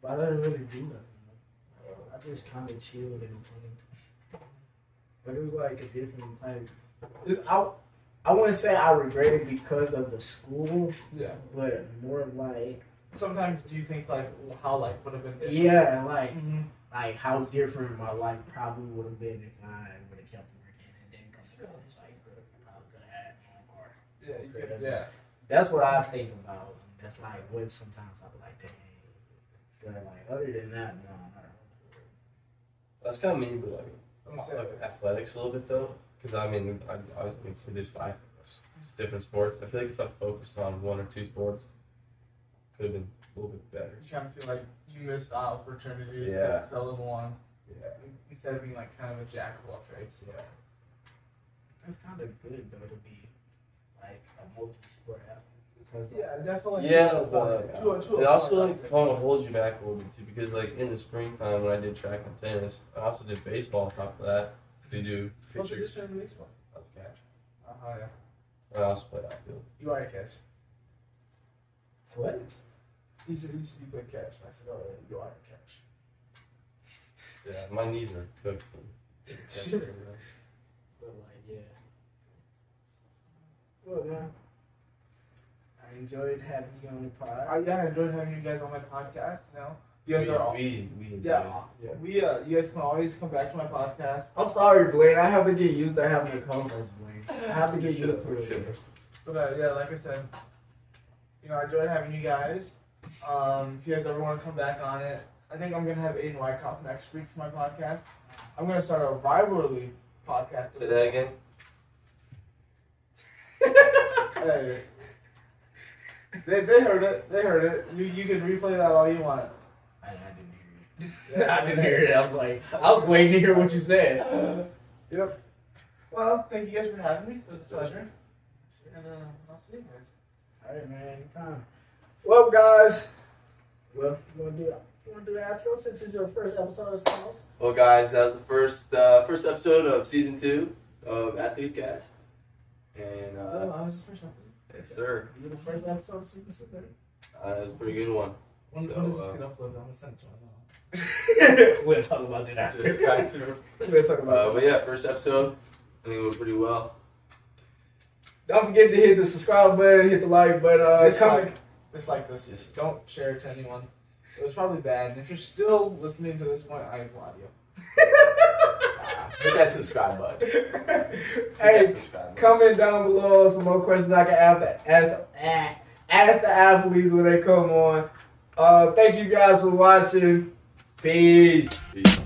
S1: But I didn't really do nothing. I just kind of chilled and played. But it was like a different type. I wouldn't say I regret it because of the school.
S3: Yeah.
S1: But more like.
S3: Sometimes do you think like how life would have been different?
S1: Yeah, like like how different my life probably would have been if I would have kept working and didn't come to college. Like, I probably could have had my own car.
S3: Yeah, you could. Yeah.
S1: That's what I think about. That's like what sometimes I be like, dang. But like other than that, no, not really.
S2: That's kind of me, but like athletics a little bit though, because I mean, I did 5 different sports. I feel like if I focused on 1 or 2 sports, could have been a little bit better.
S3: You kind of feel like you missed opportunities
S2: Yeah.
S3: to excel in one.
S2: Yeah.
S3: Instead of being like kind of a jack of all trades.
S2: Yeah.
S1: That's kind of good though to be like a multi-sport athlete. Because
S3: Yeah, definitely.
S2: Yeah, but it also
S3: like
S2: kind of holds you back a little bit too, because like in the springtime when I did track and tennis, I also did baseball on top of that. So you do
S3: What
S2: pitcher.
S3: position in baseball?
S2: I was a catcher.
S3: Yeah.
S2: And I also played outfield.
S3: You are a catch.
S1: what?
S3: He said you play catch. And I said, oh, you are a catch.
S2: Yeah, my knees are cooked.
S1: But like, yeah. Well, man, I enjoyed having you on the pod.
S3: Yeah, I enjoyed having you guys on my podcast. You know, You guys are all.
S4: We
S3: Yeah. You guys can always come back to my podcast.
S1: I'm sorry, Blane. I have to get used to having a co-host, Blane. I have to get used to it.
S3: But yeah, like I said, I enjoyed having you guys. If you guys ever want to come back on it, I think I'm gonna have Aiden Wyckoff next week for my podcast. I'm gonna start a rivalry podcast.
S2: Say that again.
S3: Hey. They heard it. They heard it. You can replay that all you want.
S1: I didn't hear it. I didn't hear it. I was waiting to hear what you said.
S3: Yep. Well, thank you guys for having me. It was a pleasure. And I'll see you guys.
S1: All right, man. Anytime. Well, guys. Well, you want to do the outro since it's your first episode as host?
S2: Well, guys, that was the first episode of season 2 of Athletecast. And
S3: I was the first episode.
S2: yes, sir.
S1: You the first episode of season 2, baby?
S2: That was a pretty good one.
S3: When
S2: So,
S3: does this get uploaded? I'm gonna send it to my mom.
S1: We'll talk about that after. We'll talk about
S2: But yeah, first episode, I think it went pretty well.
S1: Don't forget to hit the subscribe button, hit the like button. Comment.
S3: Dislike this.
S2: Yes.
S3: Don't share it to anyone. It was probably bad. And if you're still listening to this point, I applaud you.
S2: Hit that subscribe button.
S1: Hey, comment down below some more questions I can ask the athletes when they come on. Thank you guys for watching. Peace.
S2: Peace.